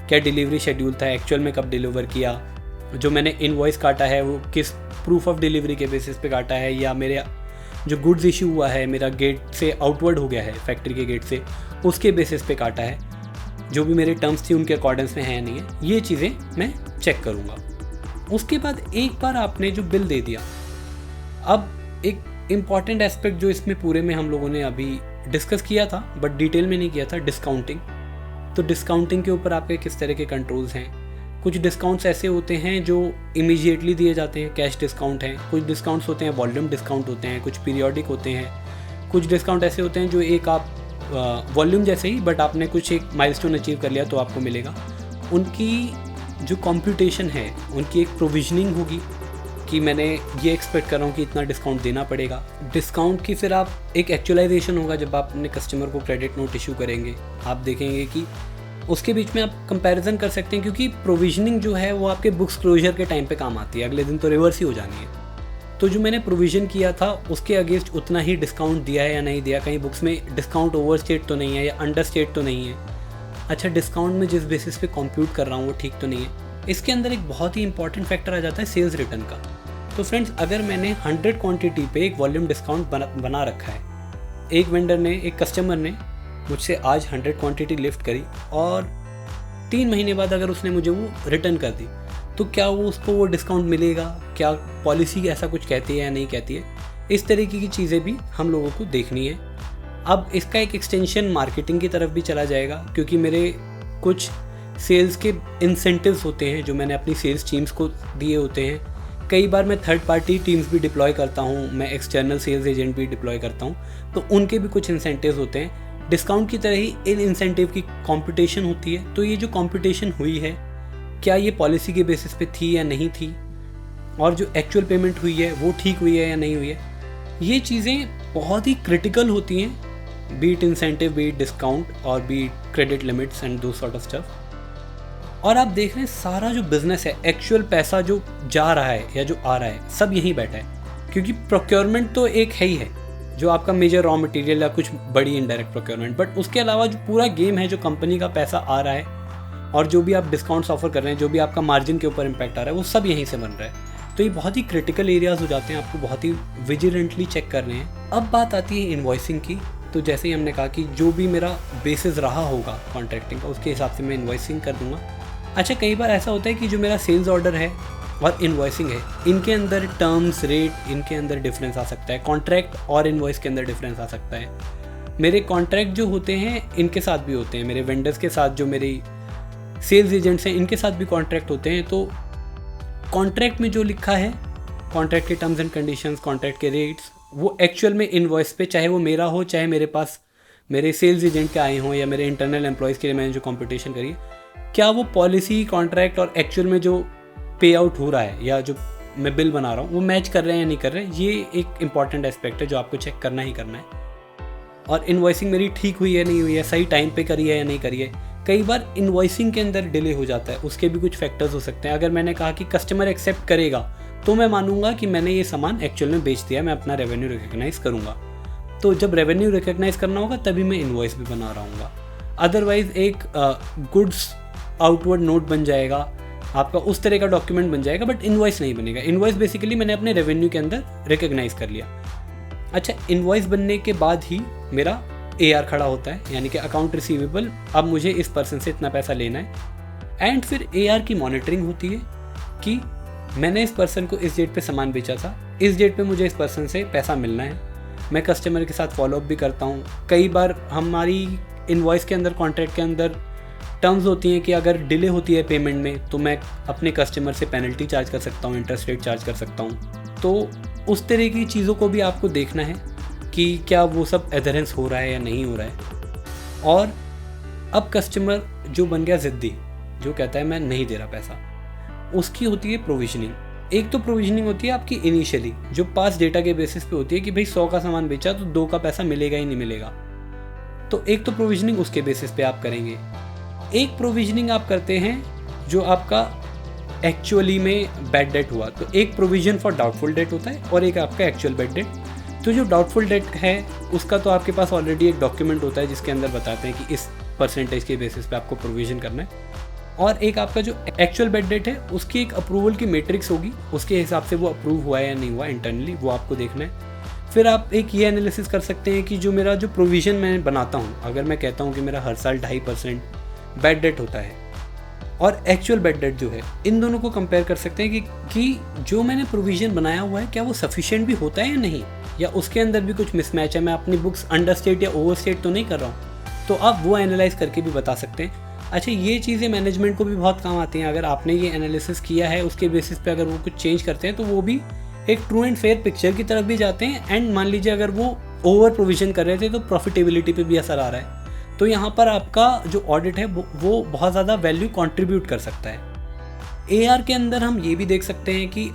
क्या डिलीवरी शेड्यूल था, एक्चुअल में कब डिलीवर किया, जो मैंने इनवॉइस काटा है वो किस प्रूफ ऑफ डिलीवरी के बेसिस पे काटा है, या मेरे जो गुड्स इशू हुआ है मेरा गेट से आउटवर्ड हो गया है, फैक्ट्री के गेट से, उसके बेसिस पे काटा है, जो भी मेरे टर्म्स थी उनके अकॉर्डेंस में है नहीं है, ये चीज़ें मैं चेक करूँगा। उसके बाद एक बार आपने जो बिल दे दिया, अब एक इम्पॉर्टेंट एस्पेक्ट जो इसमें पूरे में हम लोगों ने अभी डिस्कस किया था बट डिटेल में नहीं किया था, डिस्काउंटिंग। तो डिस्काउंटिंग के ऊपर आपके किस तरह के कंट्रोल्स हैं। कुछ डिस्काउंट्स ऐसे होते हैं जो इमीडिएटली दिए जाते हैं, कैश डिस्काउंट हैं। कुछ डिस्काउंट्स होते हैं वॉल्यूम डिस्काउंट होते हैं, कुछ पीरियोडिक होते हैं। कुछ डिस्काउंट ऐसे होते हैं जो एक आप वॉल्यूम जैसे ही बट आपने कुछ एक माइलस्टोन अचीव कर लिया तो आपको मिलेगा। उनकी जो कंप्यूटेशन है, उनकी एक प्रोविजनिंग होगी कि मैंने ये एक्सपेक्ट कर रहा हूँ कि इतना डिस्काउंट देना पड़ेगा। डिस्काउंट की फिर आप एक एक्चुअलाइजेशन होगा जब आप अपने कस्टमर को क्रेडिट नोट इशू करेंगे, आप देखेंगे कि उसके बीच में आप कंपैरिजन कर सकते हैं, क्योंकि प्रोविजनिंग जो है वो आपके बुक्स क्लोजर के टाइम पे काम आती है, अगले दिन तो रिवर्स ही हो जानी है। तो जो मैंने प्रोविज़न किया था उसके अगेंस्ट उतना ही डिस्काउंट दिया है या नहीं दिया, कहीं बुक्स में डिस्काउंट ओवर स्टेट तो नहीं है या अंडर स्टेट तो नहीं है, अच्छा डिस्काउंट में जिस बेसिस पे कंप्यूट कर रहा हूँ वो ठीक तो नहीं है। इसके अंदर एक बहुत ही इंपॉर्टेंट फैक्टर आ जाता है सेल्स रिटर्न का। तो फ्रेंड्स, अगर मैंने 100 क्वांटिटी पे एक वॉल्यूम डिस्काउंट बना रखा है, एक वेंडर ने, एक कस्टमर ने मुझसे आज 100 क्वांटिटी लिफ्ट करी और 3 महीने बाद अगर उसने मुझे वो रिटर्न कर दी, तो क्या वो उसको वो डिस्काउंट मिलेगा? क्या पॉलिसी ऐसा कुछ कहती है या नहीं कहती है? इस तरीके की चीज़ें भी हम लोगों को देखनी है। अब इसका एक एक्सटेंशन मार्केटिंग की तरफ भी चला जाएगा, क्योंकि मेरे कुछ सेल्स के इंसेंटिव्स होते हैं जो मैंने अपनी सेल्स टीम्स को दिए होते हैं। कई बार मैं थर्ड पार्टी टीम्स भी डिप्लॉय करता हूँ, मैं एक्सटर्नल सेल्स एजेंट भी डिप्लॉय करता हूँ, तो उनके भी कुछ इंसेंटिव्स होते हैं। डिस्काउंट की तरह ही इन इंसेंटिव की कंपटीशन होती है। तो ये जो कंपटीशन हुई है, क्या ये पॉलिसी के बेसिस पे थी या नहीं थी, और जो एक्चुअल पेमेंट हुई है वो ठीक हुई है या नहीं हुई है, ये चीज़ें बहुत ही क्रिटिकल होती हैं, बीट इंसेंटिव, बीट डिस्काउंट और बीट क्रेडिट लिमिट्स एंड दो सॉर्ट ऑफ स्टफ। और आप देख रहे हैं सारा जो बिजनेस है, एक्चुअल पैसा जो जा रहा है या जो आ रहा है, सब यहीं बैठा है, क्योंकि प्रोक्योरमेंट तो एक है ही है जो आपका मेजर रॉ मटेरियल या कुछ बड़ी इनडायरेक्ट प्रोक्योरमेंट, बट उसके अलावा जो पूरा गेम है, जो कंपनी का पैसा आ रहा है और जो भी आप डिस्काउंट्स ऑफर कर रहे हैं, जो भी आपका मार्जिन के ऊपर इम्पैक्ट आ रहा है, वो सब यहीं से बन रहा है। तो ये बहुत ही क्रिटिकल एरियाज हो जाते हैं, आपको बहुत ही विजिलेंटली चेक करने हैं। अब बात आती है इन्वॉइसिंग की। तो जैसे ही हमने कहा कि जो भी मेरा बेसिस रहा होगा कॉन्ट्रैक्टिंग का, उसके हिसाब से मैं इन्वॉइसिंग कर दूंगा। अच्छा, कई बार ऐसा होता है कि जो मेरा सेल्स ऑर्डर है और इन्वॉइसिंग है, इनके अंदर टर्म्स, रेट, इनके अंदर डिफरेंस आ सकता है। कॉन्ट्रैक्ट और इन्वॉइस के अंदर डिफरेंस आ सकता है। मेरे कॉन्ट्रैक्ट जो होते हैं इनके साथ भी होते हैं, मेरे वेंडर्स के साथ, जो मेरी सेल्स एजेंट्स हैं इनके साथ भी कॉन्ट्रैक्ट होते हैं। तो कॉन्ट्रैक्ट में जो लिखा है, कॉन्ट्रैक्ट के टर्म्स एंड कंडीशंस, कॉन्ट्रैक्ट के रेट्स, वो एक्चुअल में इनवॉइस पे, चाहे वो मेरा हो, चाहे मेरे पास मेरे सेल्स एजेंट के आए हों या मेरे इंटरनल एम्प्लॉयज़ के लिए मैंने जो कंपटीशन करी, क्या वो पॉलिसी, कॉन्ट्रैक्ट और एक्चुअल में जो पे आउट हो रहा है या जो मैं बिल बना रहा हूँ वो मैच कर रहे हैं या नहीं कर रहे हैं, ये एक इंपॉर्टेंट एस्पेक्ट है जो आपको चेक करना ही करना है। और इन्वॉइसिंग मेरी ठीक हुई है नहीं हुई है, सही टाइम पे करी है या नहीं करी है। कई बार इन्वॉइसिंग के अंदर डिले हो जाता है, उसके भी कुछ फैक्टर्स हो सकते हैं। अगर मैंने कहा कि कस्टमर एक्सेप्ट करेगा तो मैं मानूंगा कि मैंने ये सामान एक्चुअल में बेच दिया, मैं अपना रेवेन्यू रिकग्नाइज करूँगा। तो जब रेवेन्यू रिकग्नाइज करना होगा तभी मैं इन्वॉइस भी बना रहा हूँ। अदरवाइज एक गुड्स आउटवर्ड नोट बन जाएगा आपका, उस तरह का डॉक्यूमेंट बन जाएगा, बट इन्वॉइस नहीं बनेगा। इन्वॉइस बेसिकली मैंने अपने रेवेन्यू के अंदर रिकग्नाइज कर लिया। अच्छा, इन्वॉइस बनने के बाद ही मेरा AR खड़ा होता है, यानी कि अकाउंट रिसीवेबल। अब मुझे इस पर्सन से इतना पैसा लेना है। एंड फिर AR की मॉनिटरिंग होती है कि मैंने इस पर्सन को इस डेट पे सामान बेचा था, इस डेट पे मुझे इस पर्सन से पैसा मिलना है। मैं कस्टमर के साथ फॉलोअप भी करता हूँ। कई बार हमारी इन्वॉइस के अंदर, कॉन्ट्रैक्ट के अंदर टर्म्स होती हैं कि अगर डिले होती है पेमेंट में तो मैं अपने कस्टमर से पेनल्टी चार्ज कर सकता हूँ, इंटरेस्ट रेट चार्ज कर सकता हूँ। तो उस तरह की चीज़ों को भी आपको देखना है कि क्या वो सब एडहेरेंस हो रहा है या नहीं हो रहा है। और अब कस्टमर जो बन गया ज़िद्दी, जो कहता है मैं नहीं दे रहा पैसा, उसकी होती है प्रोविजनिंग। एक तो प्रोविजनिंग होती है आपकी इनिशियली, जो पास डेटा के बेसिस पे होती है कि भाई 100 का सामान बेचा तो 2 का पैसा मिलेगा ही नहीं मिलेगा। तो एक तो प्रोविजनिंग उसके बेसिस पे आप करेंगे। एक प्रोविजनिंग आप करते हैं जो आपका एक्चुअली में बैड डेट हुआ, तो एक प्रोविजन फॉर डाउटफुल डेट होता है और एक आपका एक्चुअल बैड डेट। तो जो डाउटफुल डेट है उसका तो आपके पास ऑलरेडी एक डॉक्यूमेंट होता है जिसके अंदर बताते हैं कि इस परसेंटेज के बेसिस पे आपको प्रोविजन करना है। और एक आपका जो एक्चुअल बैड डेट है उसकी एक अप्रूवल की मैट्रिक्स होगी, उसके हिसाब से वो अप्रूव हुआ है या नहीं हुआ इंटरनली, वो आपको देखना है। फिर आप एक ये एनालिसिस कर सकते हैं कि जो मेरा जो प्रोविज़न मैं बनाता हूँ, अगर मैं कहता हूँ कि मेरा हर साल 2.5% बैड डेट होता है और एक्चुअल बैड डेट जो है, इन दोनों को कंपेयर कर सकते हैं कि जो मैंने प्रोविज़न बनाया हुआ है क्या वो सफिशिएंट भी होता है या नहीं, या उसके अंदर भी कुछ मिसमैच है, मैं अपनी बुक्स अंडरस्टेट या ओवरस्टेट तो नहीं कर रहा हूँ। तो आप वो एनालाइज करके भी बता सकते हैं। अच्छा, ये चीज़ें मैनेजमेंट को भी बहुत काम आती हैं। अगर आपने ये एनालिसिस किया है उसके बेसिस पे अगर वो कुछ चेंज करते हैं तो वो भी एक ट्रू एंड फेयर पिक्चर की तरफ भी जाते हैं। एंड मान लीजिए अगर वो ओवर प्रोविजन कर रहे थे तो प्रॉफिटेबिलिटी पे भी असर आ रहा है, तो यहाँ पर आपका जो ऑडिट है वो बहुत ज़्यादा वैल्यू कंट्रीब्यूट कर सकता है। AR के अंदर हम ये भी देख सकते हैं कि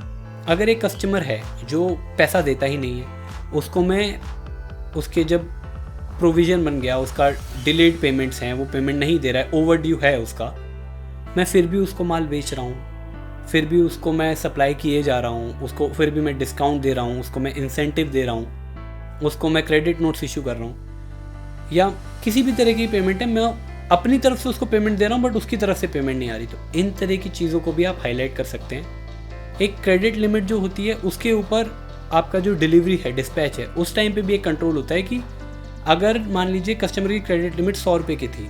अगर एक कस्टमर है जो पैसा देता ही नहीं है, उसको मैं उसके जब प्रोविज़न बन गया, उसका डिलेड पेमेंट्स हैं, वो पेमेंट नहीं दे रहा है, ओवर ड्यू है उसका, मैं फिर भी उसको माल बेच रहा हूँ, फिर भी उसको मैं सप्लाई किए जा रहा हूँ, उसको फिर भी मैं डिस्काउंट दे रहा हूँ, उसको मैं इंसेंटिव दे रहा हूँ, उसको मैं क्रेडिट नोट्स इशू कर रहा हूँ, या किसी भी तरह की पेमेंट है मैं अपनी तरफ से उसको पेमेंट दे रहा हूँ बट उसकी तरफ से पेमेंट नहीं आ रही, तो इन तरह की चीज़ों को भी आप हाईलाइट कर सकते हैं। एक क्रेडिट लिमिट जो होती है उसके ऊपर आपका जो डिलीवरी है, डिस्पैच है, उस टाइम पे भी एक कंट्रोल होता है कि अगर मान लीजिए कस्टमर की क्रेडिट लिमिट 100 रुपये की थी,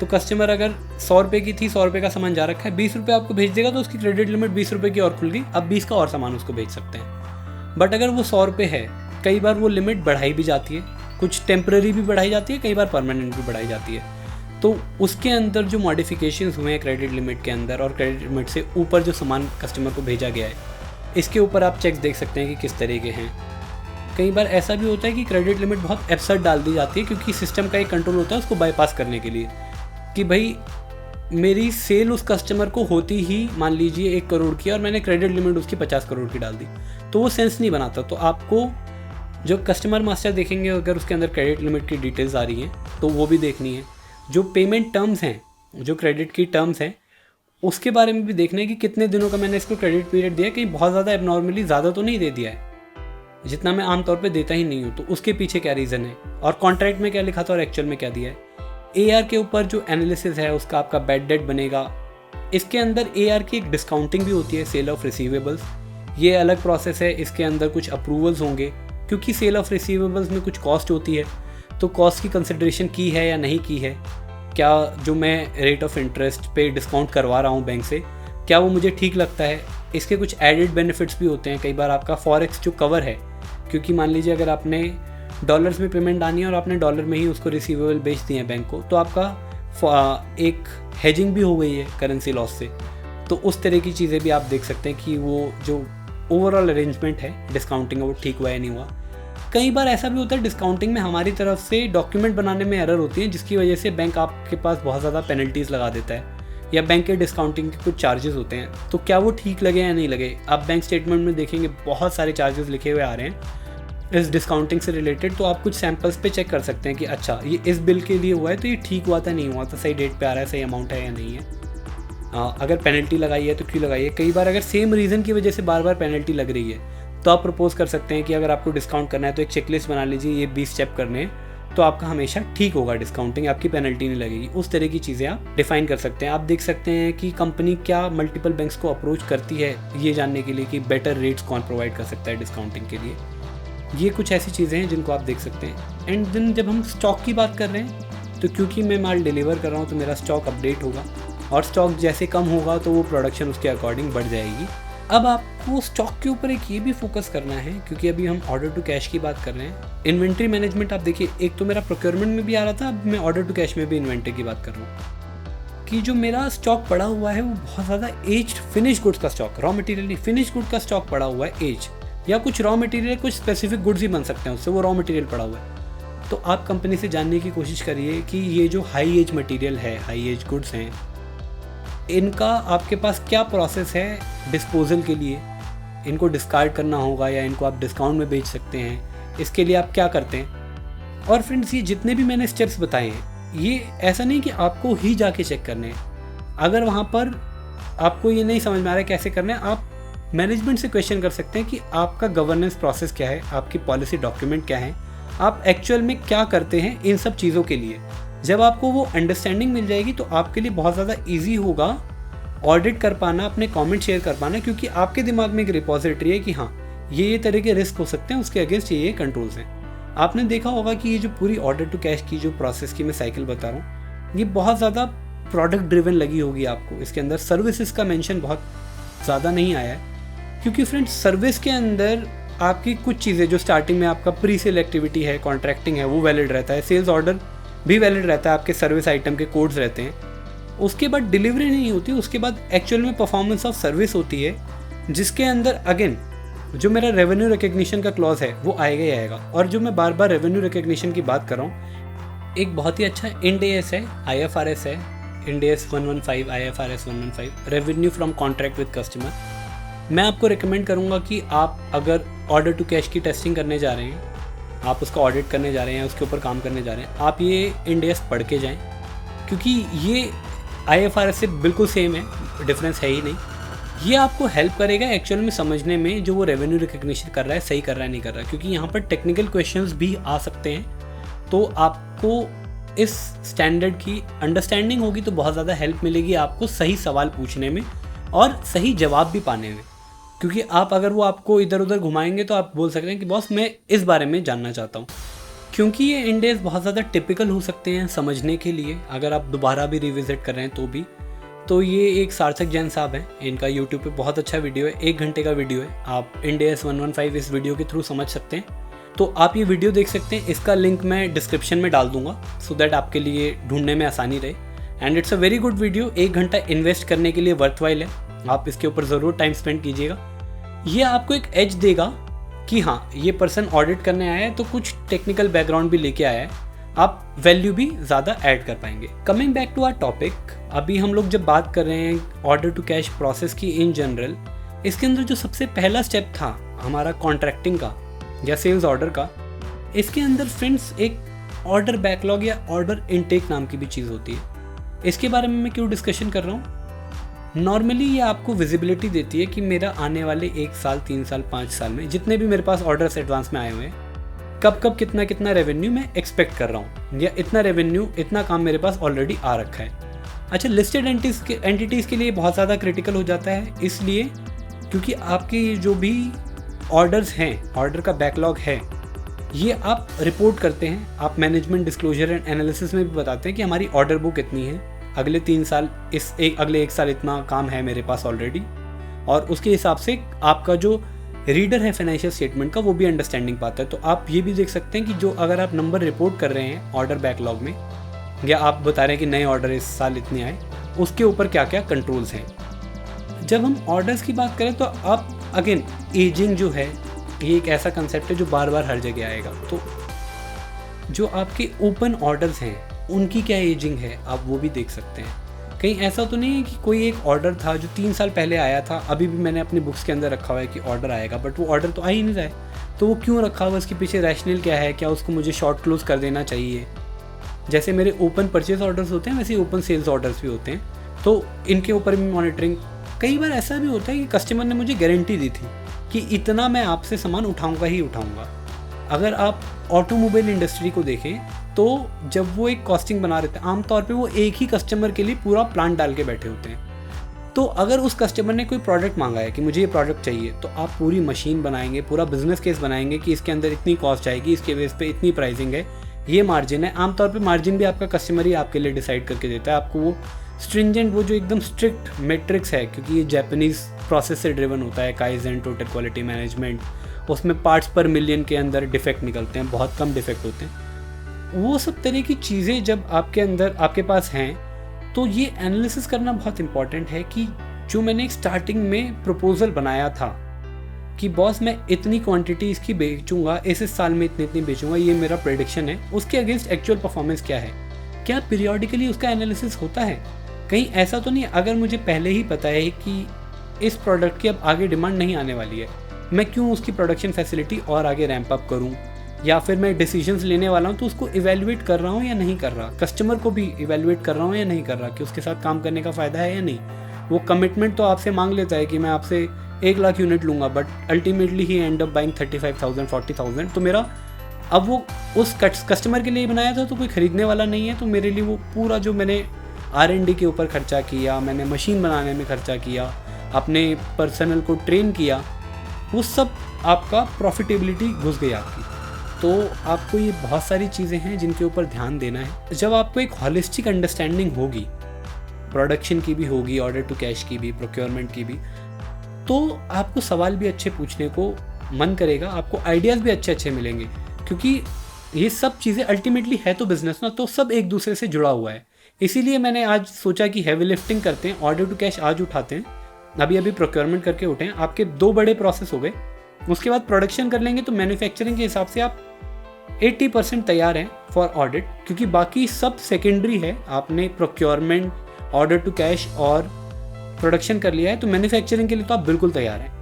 तो कस्टमर अगर 100 रुपये की थी, 100 रुपये का सामान जा रखा है, 20 रुपये आपको भेज देगा तो उसकी क्रेडिट लिमिट 20 रुपये की और खुल गई, अब 20 का और सामान उसको भेज सकते हैं। बट अगर वो 100 रुपये है, कई बार वो लिमिट बढ़ाई भी जाती है, कुछ टेम्पररी भी बढ़ाई जाती है, कई बार परमानेंट भी बढ़ाई जाती है। तो उसके अंदर जो मॉडिफिकेशंस हुए हैं क्रेडिट लिमिट के अंदर और क्रेडिट लिमिट से ऊपर जो सामान कस्टमर को भेजा गया है, इसके ऊपर आप चेक्स देख सकते हैं कि किस तरह के हैं। कई बार ऐसा भी होता है कि क्रेडिट लिमिट बहुत एब्सर्ड डाल दी जाती है क्योंकि सिस्टम का एक कंट्रोल होता है उसको बाईपास करने के लिए कि भाई मेरी सेल उस कस्टमर को होती ही मान लीजिए 1 करोड़ की और मैंने क्रेडिट लिमिट उसकी 50 करोड़ की डाल दी, तो वो सेंस नहीं बनाता। तो आपको जो कस्टमर मास्टर देखेंगे अगर उसके अंदर क्रेडिट लिमिट की डिटेल्स आ रही हैं तो वो भी देखनी है। जो पेमेंट टर्म्स हैं, जो क्रेडिट की टर्म्स हैं, उसके बारे में भी देखना है कि कितने दिनों का मैंने इसको क्रेडिट पीरियड दिया, कहीं बहुत ज़्यादा एबनॉर्मली ज़्यादा तो नहीं दे दिया है जितना मैं आमतौर पे देता ही नहीं हूँ, तो उसके पीछे क्या रीज़न है और कॉन्ट्रैक्ट में क्या लिखा था और एक्चुअल में क्या दिया है। AR के ऊपर जो एनालिसिस है उसका आपका बैड डेट बनेगा। इसके अंदर AR की एक डिस्काउंटिंग भी होती है, सेल ऑफ रिसीवेबल्स, ये अलग प्रोसेस है। इसके अंदर कुछ अप्रूवल्स होंगे क्योंकि सेल ऑफ रिसीवेबल्स में कुछ कॉस्ट होती है, तो कॉस्ट की कंसिडरेशन की है या नहीं की है, क्या जो मैं रेट ऑफ इंटरेस्ट पे डिस्काउंट करवा रहा हूँ बैंक से, क्या वो मुझे ठीक लगता है। इसके कुछ एडेड बेनिफिट्स भी होते हैं। कई बार आपका फॉरेक्स जो कवर है, क्योंकि मान लीजिए अगर आपने डॉलर्स में पेमेंट आनी है और आपने डॉलर में ही उसको रिसीवेबल बेच दिए हैं बैंक को, तो आपका एक हेजिंग भी हो गई है करेंसी लॉस से। तो उस तरह की चीज़ें भी आप देख सकते हैं कि वो जो ओवरऑल अरेंजमेंट है डिस्काउंटिंग वो ठीक हुआ या नहीं हुआ। कई बार ऐसा भी होता है डिस्काउंटिंग में हमारी तरफ से डॉक्यूमेंट बनाने में एरर होती है, जिसकी वजह से बैंक आपके पास बहुत ज़्यादा पेनल्टीज़ लगा देता है, या बैंक के डिस्काउंटिंग के कुछ चार्जेस होते हैं। तो क्या वो ठीक लगे या नहीं लगे, आप बैंक स्टेटमेंट में देखेंगे बहुत सारे चार्जेस लिखे हुए आ रहे हैं। इस डिस्काउंटिंग से रिलेटेड, तो आप कुछ सैम्पल्स पे चेक कर सकते हैं कि अच्छा ये इस बिल के लिए हुआ है तो ये ठीक हुआ था नहीं हुआ था, सही डेट पे आ रहा है, सही अमाउंट है या नहीं है, अगर पेनल्टी लगाई है तो क्यों लगाई है। कई बार अगर सेम रीज़न की वजह से बार बार पेनल्टी लग रही है तो आप प्रपोज कर सकते हैं कि अगर आपको डिस्काउंट करना है तो एक चेकलिस्ट बना लीजिए, ये 20 स्टेप करने हैं, तो आपका हमेशा ठीक होगा डिस्काउंटिंग, आपकी पेनल्टी नहीं लगेगी। उस तरह की चीज़ें आप डिफाइन कर सकते हैं। आप देख सकते हैं कि कंपनी क्या मल्टीपल बैंक्स को अप्रोच करती है ये जानने के लिए कि बेटर रेट्स कौन प्रोवाइड कर सकता है डिस्काउंटिंग के लिए। ये कुछ ऐसी चीज़ें हैं जिनको आप देख सकते हैं। एंड देन जब हम स्टॉक की बात कर रहे हैं तो क्योंकि मैं माल डिलीवर कर रहा हूँ तो मेरा स्टॉक अपडेट होगा, और स्टॉक जैसे कम होगा तो वो प्रोडक्शन उसके अकॉर्डिंग बढ़ जाएगी। अब आपको स्टॉक के ऊपर एक ये भी फोकस करना है, क्योंकि अभी हम ऑर्डर टू कैश की बात कर रहे हैं। इन्वेंट्री मैनेजमेंट आप देखिए, एक तो मेरा प्रोक्योरमेंट में भी आ रहा था, अब मैं ऑर्डर टू कैश में भी इन्वेंट्री की बात कर रहा हूँ कि जो मेरा स्टॉक पड़ा हुआ है वो बहुत ज़्यादा एज्ड फिनिश गुड्स का स्टॉक, रॉ मटेरियल नहीं, फिनिश गुड का स्टॉक पड़ा हुआ है एज, या कुछ रॉ मटेरियल, कुछ स्पेसिफिक गुड्स ही बन सकते हैं उससे, वो रॉ मटेरियल पड़ा हुआ है। तो आप कंपनी से जानने की कोशिश करिए कि ये जो हाई एज मटेरियल है, हाई एज गुड्स हैं, इनका आपके पास क्या प्रोसेस है डिस्पोजल के लिए, इनको डिस्कार्ड करना होगा या इनको आप डिस्काउंट में बेच सकते हैं, इसके लिए आप क्या करते हैं। और फ्रेंड्स ये जितने भी मैंने स्टेप्स बताए हैं, ये ऐसा नहीं कि आपको ही जाके चेक करने हैं। अगर वहाँ पर आपको ये नहीं समझ में आ रहा है कैसे करना है, आप मैनेजमेंट से क्वेश्चन कर सकते हैं कि आपका गवर्नेंस प्रोसेस क्या है, आपकी पॉलिसी डॉक्यूमेंट क्या है, आप एक्चुअल में क्या करते हैं इन सब चीज़ों के लिए। जब आपको वो अंडरस्टैंडिंग मिल जाएगी तो आपके लिए बहुत ज़्यादा ईजी होगा ऑडिट कर पाना, अपने कमेंट शेयर कर पाना, क्योंकि आपके दिमाग में एक रिपोजिटरी है कि हाँ ये तरह के रिस्क हो सकते हैं, उसके अगेंस्ट ये कंट्रोल्स हैं। आपने देखा होगा कि ये जो पूरी ऑर्डर टू कैश की जो प्रोसेस की मैं साइकिल बता रहा हूँ, ये बहुत ज़्यादा प्रोडक्ट ड्रिवन लगी होगी आपको। इसके अंदर सर्विसेज का मेंशन बहुत ज़्यादा नहीं आया है, क्योंकि फ्रेंड्स सर्विस के अंदर आपकी कुछ चीज़ें जो स्टार्टिंग में आपका प्री सेल एक्टिविटी है, कॉन्ट्रैक्टिंग है, वो वैलिड रहता है, सेल्स ऑर्डर भी वैलिड रहता है, आपके सर्विस आइटम के कोड्स रहते हैं। उसके बाद डिलीवरी नहीं होती, उसके बाद एक्चुअल में परफॉर्मेंस ऑफ सर्विस होती है, जिसके अंदर अगेन जो मेरा रेवेन्यू रिकग्निशन का क्लॉज है वो आएगा ही आएगा। और जो मैं बार बार रेवेन्यू रिकग्निशन की बात कर रहा हूँ, एक बहुत ही अच्छा इंड एस है, IFRS है, end S 115, IFRS 115, revenue from contract with customer. मैं आपको रिकमेंड करूँगा कि आप अगर ऑर्डर टू कैश की टेस्टिंग करने जा रहे हैं, आप उसका ऑडिट करने जा रहे हैं, उसके ऊपर काम करने जा रहे हैं, आप ये इंड एस पढ़ के जाएँ, क्योंकि ये IFRS से बिल्कुल सेम है, डिफरेंस है ही नहीं। ये आपको हेल्प करेगा एक्चुअल में समझने में जो वो रेवेन्यू रिकग्निशन कर रहा है सही कर रहा है नहीं कर रहा है, क्योंकि यहाँ पर टेक्निकल क्वेश्चंस भी आ सकते हैं। तो आपको इस स्टैंडर्ड की अंडरस्टैंडिंग होगी तो बहुत ज़्यादा हेल्प मिलेगी आपको सही सवाल पूछने में और सही जवाब भी पाने में। क्योंकि आप अगर वो आपको इधर उधर घुमाएंगे तो आप बोल सकते हैं कि बॉस मैं इस बारे में जानना चाहता हूँ। क्योंकि ये इंड एस बहुत ज़्यादा टिपिकल हो सकते हैं समझने के लिए, अगर आप दोबारा भी रिविजिट कर रहे हैं तो भी। तो ये एक सार्थक जैन साहब हैं, इनका यूट्यूब पे बहुत अच्छा वीडियो है, 1 घंटे का वीडियो है, आप इंड एस 115 इस वीडियो के थ्रू समझ सकते हैं। तो आप ये वीडियो देख सकते हैं, इसका लिंक मैं डिस्क्रिप्शन में डाल दूंगा सो दैट आपके लिए ढूंढने में आसानी रहे। And it's a very good video, 1 घंटा इन्वेस्ट करने के लिए वर्थवाइल है, आप इसके ऊपर ज़रूर टाइम स्पेंड कीजिएगा। ये आपको एक एज देगा कि हाँ ये पर्सन ऑडिट करने आया है तो कुछ टेक्निकल बैकग्राउंड भी लेके आया है, आप वैल्यू भी ज़्यादा ऐड कर पाएंगे। Coming back to our topic, अभी हम लोग जब बात कर रहे हैं ऑर्डर टू कैश प्रोसेस की इन जनरल, इसके अंदर जो सबसे पहला स्टेप था हमारा कॉन्ट्रैक्टिंग का या सेल्स ऑर्डर का, इसके अंदर फ्रेंड्स एक ऑर्डर बैकलॉग या ऑर्डर इनटेक नाम की भी चीज़ होती है। इसके बारे में मैं क्यों डिस्कशन कर रहा हूँ, नॉर्मली ये आपको विजिबिलिटी देती है कि मेरा आने वाले 1 साल 3 साल 5 साल में जितने भी मेरे पास ऑर्डर्स एडवांस में आए हुए हैं, कब कब कितना कितना रेवेन्यू मैं एक्सपेक्ट कर रहा हूँ, या इतना रेवेन्यू इतना काम मेरे पास ऑलरेडी आ रखा है। अच्छा, लिस्टेड एंटिटीज़ के लिए बहुत ज़्यादा क्रिटिकल हो जाता है, इसलिए क्योंकि आपके जो भी ऑर्डर्स हैं, ऑर्डर का बैकलॉग है, ये आप रिपोर्ट करते हैं, आप मैनेजमेंट डिस्क्लोजर एंड एनालिसिस में भी बताते हैं कि हमारी ऑर्डर बुक इतनी है, अगले 3 साल अगले 1 साल इतना काम है मेरे पास ऑलरेडी, और उसके हिसाब से आपका जो रीडर है फाइनेंशियल स्टेटमेंट का वो भी अंडरस्टैंडिंग पाता है। तो आप ये भी देख सकते हैं कि जो अगर आप नंबर रिपोर्ट कर रहे हैं ऑर्डर बैकलॉग में, या आप बता रहे हैं कि नए ऑर्डर इस साल इतने आए, उसके ऊपर क्या क्या कंट्रोल्स हैं। जब हम ऑर्डर्स की बात करें तो आप अगेन एजिंग जो है ये एक ऐसा कंसेप्ट है जो बार बार हर जगह आएगा। तो जो आपके ओपन ऑर्डर्स हैं उनकी क्या एजिंग है आप वो भी देख सकते हैं। कहीं ऐसा तो नहीं है कि कोई एक ऑर्डर था जो 3 साल पहले आया था, अभी भी मैंने अपनी बुक्स के अंदर रखा हुआ है कि ऑर्डर आएगा, बट वो ऑर्डर तो आ ही नहीं रहा है। तो वो क्यों रखा हुआ, इसके पीछे रैशनल क्या है, क्या उसको मुझे शॉर्ट क्लोज कर देना चाहिए। जैसे मेरे ओपन परचेज ऑर्डर्स होते हैं वैसे ही ओपन सेल्स ऑर्डर्स भी होते हैं, तो इनके ऊपर भी मॉनिटरिंग। कई बार ऐसा भी होता है कि कस्टमर ने मुझे गारंटी दी थी कि इतना मैं आपसे सामान उठाऊंगा ही उठाऊंगा। अगर आप ऑटोमोबाइल इंडस्ट्री को देखें तो जब वो एक कॉस्टिंग बना रहे थे, आमतौर पे वो एक ही कस्टमर के लिए पूरा प्लान डाल के बैठे होते हैं। तो अगर उस कस्टमर ने कोई प्रोडक्ट मांगा है कि मुझे ये प्रोडक्ट चाहिए, तो आप पूरी मशीन बनाएंगे, पूरा बिजनेस केस बनाएंगे कि इसके अंदर इतनी कॉस्ट आएगी, इसके बेस पे इतनी प्राइसिंग है, ये मार्जिन है। आमतौर पे मार्जिन भी आपका कस्टमर ही आपके लिए डिसाइड करके देता है। आपको वो स्ट्रिंजेंट, वो जो एकदम स्ट्रिक्ट मैट्रिक्स है, क्योंकि ये जापानीज़ प्रोसेस से ड्रिवन होता है, काइजन, टोटल क्वालिटी मैनेजमेंट, उसमें पार्ट्स पर मिलियन के अंदर डिफेक्ट निकलते हैं, बहुत कम डिफेक्ट होते हैं। वो सब तरह की चीज़ें जब आपके अंदर आपके पास हैं, तो ये एनालिसिस करना बहुत इंपॉर्टेंट है कि जो मैंने एक स्टार्टिंग में प्रपोजल बनाया था कि बॉस मैं इतनी क्वांटिटी इसकी बेचूंगा, इस साल में इतनी बेचूंगा, ये मेरा प्रेडिक्शन है, उसके अगेंस्ट एक्चुअल परफॉर्मेंस क्या है, क्या पीरियोडिकली उसका एनालिसिस होता है। कहीं ऐसा तो नहीं, अगर मुझे पहले ही पता है कि इस प्रोडक्ट की अब आगे डिमांड नहीं आने वाली है, मैं क्यों उसकी प्रोडक्शन फैसिलिटी और आगे रैंप अप करूं, या फिर मैं डिसीजंस लेने वाला हूं तो उसको इवेल्युएट कर रहा हूं या नहीं कर रहा, कस्टमर को भी इवेल्युएट कर रहा हूं या नहीं कर रहा कि उसके साथ काम करने का फ़ायदा है या नहीं। वो कमिटमेंट तो आपसे मांग लेता है कि मैं आपसे 1 लाख यूनिट लूँगा, but ultimately he and up buying 35,000 40,000। तो मेरा अब वो उस कस्टमर के लिए बनाया था, तो कोई ख़रीदने वाला नहीं है, तो मेरे लिए वो पूरा जो मैंने R&D के ऊपर खर्चा किया, मैंने मशीन बनाने में खर्चा किया, अपने पर्सनल को ट्रेन किया, वो सब आपका प्रॉफिटेबिलिटी घुस गई आपकी। तो आपको ये बहुत सारी चीज़ें हैं जिनके ऊपर ध्यान देना है। जब आपको एक हॉलिस्टिक अंडरस्टैंडिंग होगी, प्रोडक्शन की भी होगी, ऑर्डर टू कैश की भी, प्रोक्योरमेंट की भी, तो आपको सवाल भी अच्छे पूछने को मन करेगा, आपको आइडियाज़ भी अच्छे अच्छे मिलेंगे, क्योंकि ये सब चीज़ें अल्टीमेटली है तो बिजनेस ना, तो सब एक दूसरे से जुड़ा हुआ है। इसीलिए मैंने आज सोचा कि हैवी लिफ्टिंग करते हैं, ऑर्डर टू कैश आज उठाते हैं, अभी प्रोक्योरमेंट करके उठे हैं, आपके 2 बड़े प्रोसेस हो गए, उसके बाद प्रोडक्शन कर लेंगे, तो मैन्युफैक्चरिंग के हिसाब से आप 80% तैयार हैं फॉर ऑडिट, क्योंकि बाकी सब सेकेंडरी है। आपने प्रोक्योरमेंट, ऑर्डर टू कैश और प्रोडक्शन कर लिया है, तो मैन्युफैक्चरिंग के लिए तो आप बिल्कुल तैयार हैं।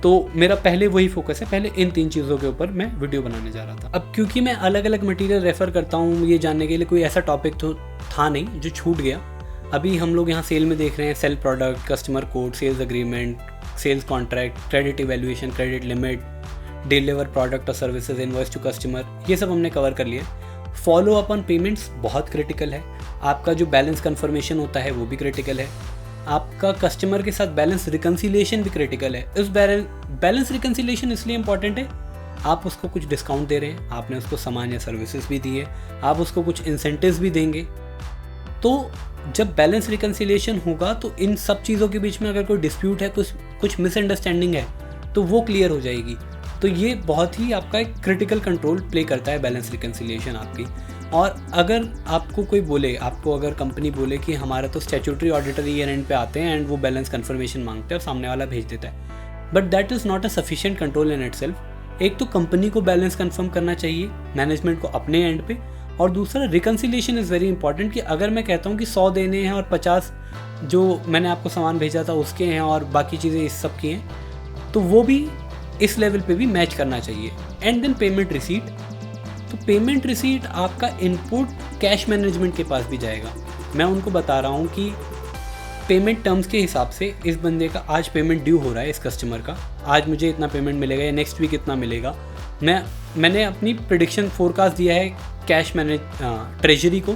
तो मेरा पहले वही फोकस है, पहले इन 3 चीज़ों के ऊपर मैं वीडियो बनाने जा रहा था। अब क्योंकि मैं अलग अलग मटेरियल रेफ़र करता हूँ, ये जानने के लिए कोई ऐसा टॉपिक तो था नहीं जो छूट गया। अभी हम लोग यहाँ सेल में देख रहे हैं sell product, customer code, sales agreement, sales contract, credit evaluation, credit limit, deliver product और सर्विसेज, इनवॉइस टू कस्टमर, ये सब हमने कवर कर लिया। फॉलो अप ऑन पेमेंट्स बहुत क्रिटिकल है। आपका जो बैलेंस कन्फर्मेशन होता है वो भी क्रिटिकल है। आपका कस्टमर के साथ बैलेंस रिकन्सिलिएशन भी क्रिटिकल है। इस बैलेंस रिकन्सिलिएशन इसलिए इंपॉर्टेंट है, आप उसको कुछ डिस्काउंट दे रहे हैं, आपने उसको सामान या सर्विसेज भी दी है, आप उसको कुछ इंसेंटिव्स भी देंगे। तो जब बैलेंस रिकन्सिलिएशन होगा तो इन सब चीज़ों के बीच में अगर कोई डिस्प्यूट है, कुछ मिसअंडरस्टैंडिंग है, तो वो क्लियर हो जाएगी। तो ये बहुत ही आपका एक क्रिटिकल कंट्रोल प्ले करता है बैलेंस रिकन्सिलिएशन आपकी। और अगर आपको कोई बोले, आपको अगर कंपनी बोले कि हमारा तो स्टैट्यूटरी ऑडिटर ईयर एंड पे आते हैं एंड वो बैलेंस कन्फर्मेशन मांगते हैं और सामने वाला भेज देता है, but that is not a sufficient control in itself. एक तो कंपनी को बैलेंस कन्फर्म करना चाहिए, मैनेजमेंट को अपने एंड पे, और दूसरा रिकन्सिलिएशन इज़ वेरी इंपॉर्टेंट कि अगर मैं कहता हूँ कि 100 देने हैं और 50 जो मैंने आपको सामान भेजा था उसके हैं और बाकी चीज़ें इस सब की हैं, तो वो भी इस लेवल पे भी मैच करना चाहिए। And then payment receipt. तो पेमेंट रिसीट आपका इनपुट कैश मैनेजमेंट के पास भी जाएगा। मैं उनको बता रहा हूँ कि पेमेंट टर्म्स के हिसाब से इस बंदे का आज पेमेंट ड्यू हो रहा है, इस कस्टमर का आज मुझे इतना पेमेंट मिलेगा या नेक्स्ट वीक इतना मिलेगा। मैंने अपनी प्रेडिक्शन फोरकास्ट दिया है कैश ट्रेजरी को,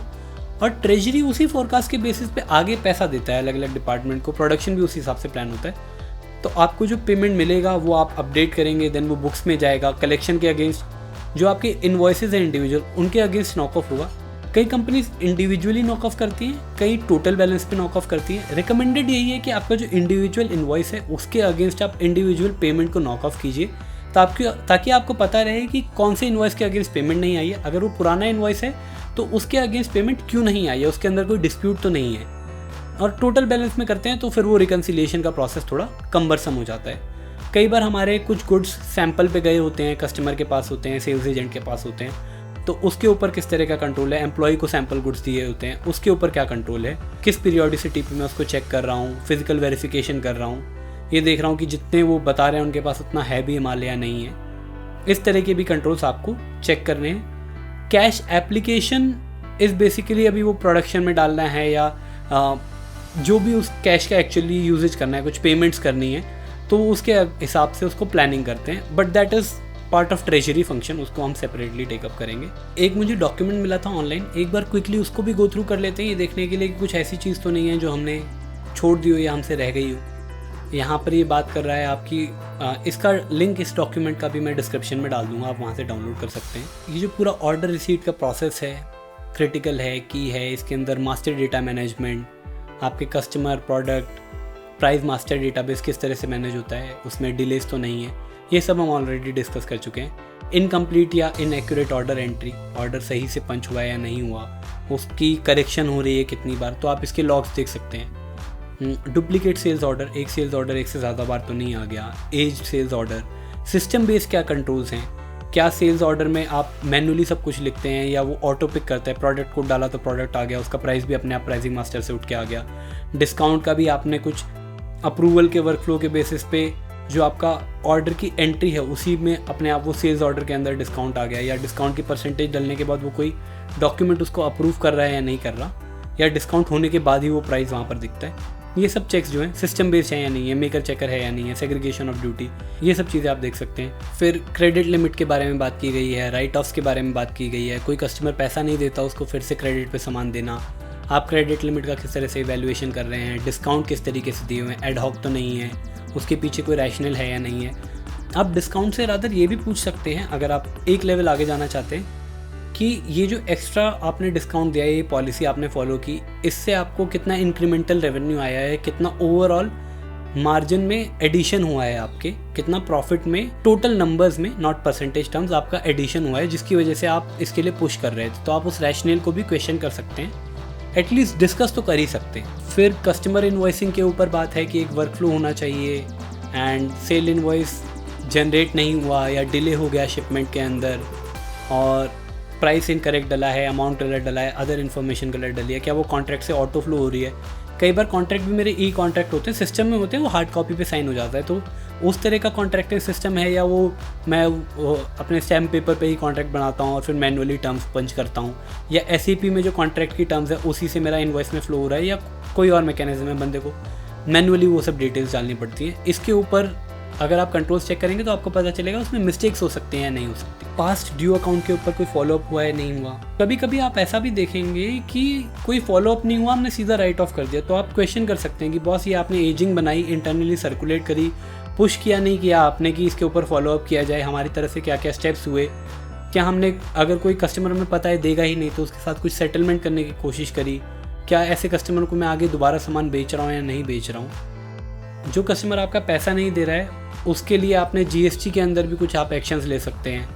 और ट्रेजरी उसी फोरकास्ट के बेसिस पे आगे पैसा देता है अलग अलग डिपार्टमेंट को। प्रोडक्शन भी उसी हिसाब से प्लान होता है। तो आपको जो पेमेंट मिलेगा वो आप अपडेट करेंगे, देन वो बुक्स में जाएगा। कलेक्शन के अगेंस्ट जो आपके इनवॉइसेज हैं इंडिविजुअल, उनके अगेंस्ट नॉक ऑफ होगा। कई कंपनीज इंडिविजुअली नॉक ऑफ करती हैं, कई टोटल बैलेंस पे नॉक ऑफ करती हैं। रिकमेंडेड यही है कि आपका जो इंडिविजुअल इनवॉइस है उसके अगेंस्ट आप इंडिविजुअल पेमेंट को नॉक ऑफ कीजिए, ताकि आपको पता रहे कि कौन से इनवॉइस के अगेंस्ट पेमेंट नहीं आई है। अगर वो पुराना इनवॉइस है तो उसके अगेंस्ट पेमेंट क्यों नहीं आई है, उसके अंदर कोई डिस्प्यूट तो नहीं है। और टोटल बैलेंस में करते हैं तो फिर वो रिकन्सिलिएशन का प्रोसेस थोड़ा कम्बरसम हो जाता है। कई बार हमारे कुछ गुड्स सैंपल पे गए होते हैं, कस्टमर के पास होते हैं, सेल्स एजेंट के पास होते हैं, तो उसके ऊपर किस तरह का कंट्रोल है। एम्प्लॉय को सैंपल गुड्स दिए होते हैं, उसके ऊपर क्या कंट्रोल है, किस पीरियोडिसिटी पे मैं उसको चेक कर रहा हूँ, फिजिकल वेरिफिकेशन कर रहा हूँ, ये देख रहा हूँ कि जितने वो बता रहे हैं उनके पास उतना है भी माल या नहीं है। इस तरह के भी कंट्रोल्स आपको चेक करने हैं। कैश एप्लीकेशन इज़ बेसिकली अभी वो प्रोडक्शन में डालना है या जो भी उस कैश का एक्चुअली यूजेज करना है, कुछ पेमेंट्स करनी है तो उसके हिसाब से उसको प्लानिंग करते हैं, but that is part of treasury function, उसको हम सेपरेटली टेकअप करेंगे। एक मुझे डॉक्यूमेंट मिला था ऑनलाइन, एक बार क्विकली उसको भी गो थ्रू कर लेते हैं, ये देखने के लिए कि कुछ ऐसी चीज़ तो नहीं है जो हमने छोड़ दी हो या हमसे रह गई हो। यहाँ पर ये बात कर रहा है आपकी इसका लिंक इस डॉक्यूमेंट का भी मैं डिस्क्रिप्शन में डाल दूँगा, आप वहाँ से डाउनलोड कर सकते हैं। ये जो पूरा ऑर्डर रिसीट का प्रोसेस है, क्रिटिकल है, की है, इसके अंदर मास्टर डेटा मैनेजमेंट, आपके customer, product, price master database किस तरह से मैनेज होता है, उसमें डिलेज तो नहीं है, ये सब हम ऑलरेडी डिस्कस कर चुके हैं। इनकम्प्लीट या इनएक्यूरेट ऑर्डर एंट्री, ऑर्डर सही से पंच हुआ है या नहीं हुआ, उसकी करेक्शन हो रही है कितनी बार, तो आप इसके लॉग्स देख सकते हैं। डुप्लीकेट सेल्स ऑर्डर, एक सेल्स ऑर्डर एक से ज़्यादा बार तो नहीं आ गया। As sales order, system based क्या कंट्रोल्स हैं, क्या सेल्स ऑर्डर में आप मैनुअली सब कुछ लिखते हैं या वो ऑटो पिक करता है, प्रोडक्ट कोड डाला तो प्रोडक्ट आ गया, उसका प्राइस भी अपने आप प्राइसिंग मास्टर से उठ के आ गया। डिस्काउंट का भी आपने कुछ अप्रूवल के वर्कफ्लो के बेसिस पे जो आपका ऑर्डर की एंट्री है उसी में अपने आप वो सेल्स ऑर्डर के अंदर डिस्काउंट आ गया, या डिस्काउंट की परसेंटेज डलने के बाद वो कोई डॉक्यूमेंट उसको अप्रूव कर रहा है या नहीं कर रहा, या डिस्काउंट होने के बाद ही वो प्राइस वहाँ पर दिखता है। ये सब चेक्स जो हैं सिस्टम बेस्ड है या नहीं है, मेकर चेकर है या नहीं है, सेग्रीगेशन ऑफ ड्यूटी, ये सब चीज़ें आप देख सकते हैं। फिर क्रेडिट लिमिट के बारे में बात की गई है, राइट ऑफ्स के बारे में बात की गई है, कोई कस्टमर पैसा नहीं देता उसको फिर से क्रेडिट पे सामान देना, आप क्रेडिट लिमिट का किस तरह से इवैल्यूएशन कर रहे हैं, डिस्काउंट किस तरीके से दिए हुए हैं, एड हॉक तो नहीं है, उसके पीछे कोई रैशनल है या नहीं है। आप डिस्काउंट से रादर ये भी पूछ सकते हैं अगर आप एक लेवल आगे जाना चाहते हैं कि ये जो एक्स्ट्रा आपने डिस्काउंट दिया है, ये पॉलिसी आपने फॉलो की, इससे आपको कितना इंक्रीमेंटल रेवेन्यू आया है, कितना ओवरऑल मार्जिन में एडिशन हुआ है, आपके कितना प्रॉफिट में टोटल नंबर्स में नॉट परसेंटेज टर्म्स आपका एडिशन हुआ है, जिसकी वजह से आप इसके लिए पुश कर रहे थे। तो आप उस रैशनल को भी क्वेश्चन कर सकते हैं, एटलीस्ट डिस्कस तो कर ही सकते हैं। फिर कस्टमर इन्वॉइसिंग के ऊपर बात है कि एक वर्कफ्लो होना चाहिए एंड सेल इन्वॉइस जनरेट नहीं हुआ या डिले हो गया शिपमेंट के अंदर और प्राइस इनकरेक्ट डला है, अमाउंट गलत डला है, अदर इन्फॉर्मेशन गलत डली है, क्या वो कॉन्ट्रैक्ट से ऑटो फ्लो हो रही है। कई बार कॉन्ट्रैक्ट भी मेरे ई कॉन्ट्रैक्ट होते हैं, सिस्टम में होते हैं, वो हार्ड कॉपी पे साइन हो जाता है, तो उस तरह का कॉन्ट्रैक्टिंग सिस्टम है या वो मैं अपने स्टैम्प पेपर पे ही कॉन्ट्रैक्ट बनाता हूँ और फिर मैनुअली टर्म्स पंच करता हूँ, या एसईपी में जो कॉन्ट्रैक्ट की टर्म्स है उसी से मेरा इन्वॉइस में फ्लो हो रहा है, या कोई और मैकेनिज्म है, बंदे को मैनुअली वो सब डिटेल्स डालनी पड़ती है। इसके ऊपर अगर आप कंट्रोल्स चेक करेंगे तो आपको पता चलेगा उसमें मिस्टेक्स हो सकते हैं या नहीं हो सकती। पास्ट ड्यू अकाउंट के ऊपर कोई फॉलोअप हुआ है नहीं हुआ, कभी कभी आप ऐसा भी देखेंगे कि कोई फॉलोअप नहीं हुआ, हमने सीधा राइट ऑफ कर दिया, तो आप क्वेश्चन कर सकते हैं कि बॉस ये आपने एजिंग बनाई, इंटरनली सर्कुलेट करी, पुश किया नहीं किया आपने कि इसके ऊपर फॉलोअप किया जाए, हमारी तरफ से क्या क्या स्टेप्स हुए, क्या हमने अगर कोई कस्टमर हमें पता है देगा ही नहीं तो उसके साथ कुछ सेटलमेंट करने की कोशिश करी, क्या ऐसे कस्टमर को मैं आगे दोबारा सामान बेच रहा हूँ या नहीं बेच रहा हूँ। जो कस्टमर आपका पैसा नहीं दे रहा है उसके लिए आपने जीएसटी के अंदर भी कुछ आप एक्शंस ले सकते हैं,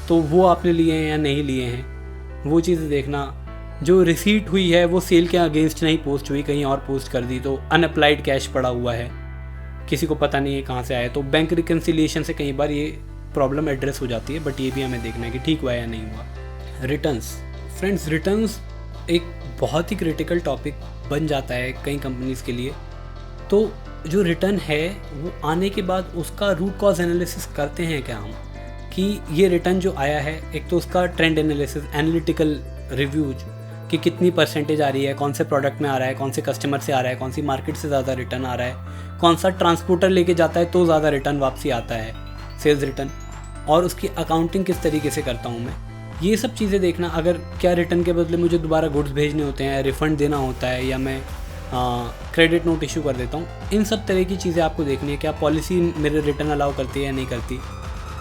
तो वो आपने लिए हैं या नहीं लिए हैं, वो चीज़ें देखना। जो रिसीट हुई है वो सेल के अगेंस्ट नहीं पोस्ट हुई, कहीं और पोस्ट कर दी तो अनअप्लाइड कैश पड़ा हुआ है, किसी को पता नहीं है कहाँ से आया, तो बैंक रिकन्सिलिएशन से कई बार ये प्रॉब्लम एड्रेस हो जाती है, बट ये भी हमें देखना है कि ठीक हुआ या नहीं हुआ। रिटर्न्स, फ्रेंड्स रिटर्न्स एक बहुत ही क्रिटिकल टॉपिक बन जाता है कई कंपनीज़ के लिए। तो जो रिटर्न है वो आने के बाद उसका रूट कॉज एनालिसिस करते हैं क्या हम, कि ये रिटर्न जो आया है, एक तो उसका ट्रेंड एनालिसिस, एनालिटिकल रिव्यूज कि कितनी परसेंटेज आ रही है, कौन से प्रोडक्ट में आ रहा है, कौन से कस्टमर से आ रहा है, कौन सी मार्केट से ज़्यादा रिटर्न आ रहा है, कौन सा ट्रांसपोर्टर लेके जाता है तो ज़्यादा रिटर्न वापसी आता है, सेल्स रिटर्न, और उसकी अकाउंटिंग किस तरीके से करता हूँ मैं, ये सब चीज़ें देखना। अगर क्या रिटर्न के बदले मुझे दोबारा गुड्स भेजने होते हैं, रिफ़ंड देना होता है, या मैं क्रेडिट नोट इशू कर देता हूँ, इन सब तरह की चीज़ें आपको देखनी है, क्या पॉलिसी मेरे रिटर्न अलाउ करती है या नहीं करती।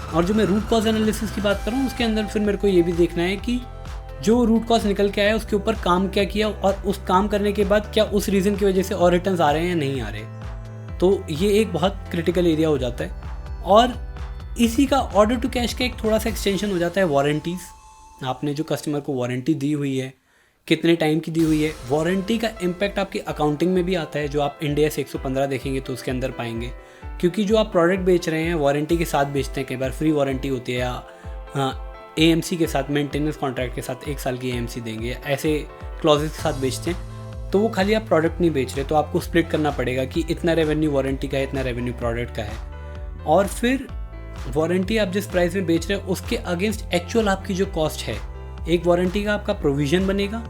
और जो मैं रूट कॉज एनालिसिस की बात करूँ उसके अंदर फिर मेरे को ये भी देखना है कि जो रूट कॉज निकल के आया उसके ऊपर काम क्या किया, और उस काम करने के बाद क्या उस रीज़न की वजह से और रिटर्न आ रहे हैं या नहीं आ रहे। तो ये एक बहुत क्रिटिकल एरिया हो जाता है। और इसी का ऑर्डर टू कैश का एक थोड़ा सा एक्सटेंशन हो जाता है वारंटीज़। आपने जो कस्टमर को वारंटी दी हुई है, कितने टाइम की दी हुई है, वारंटी का इम्पैक्ट आपकी अकाउंटिंग में भी आता है, जो आप इंडिया से 115 देखेंगे तो उसके अंदर पाएंगे, क्योंकि जो आप प्रोडक्ट बेच रहे हैं वारंटी के साथ बेचते हैं, कई बार फ्री वारंटी होती है, या एएमसी के साथ, मेंटेनेंस कॉन्ट्रैक्ट के साथ 1 साल की एएमसी देंगे, ऐसे क्लॉजेस के साथ बेचते हैं। तो वो खाली आप प्रोडक्ट नहीं बेच रहे, तो आपको स्प्लिट करना पड़ेगा कि इतना रेवेन्यू वारंटी का है, इतना रेवेन्यू प्रोडक्ट का है। और फिर वारंटी आप जिस प्राइस में बेच रहे हो उसके अगेंस्ट एक्चुअल आपकी जो कॉस्ट है, एक वारंटी का आपका प्रोविज़न बनेगा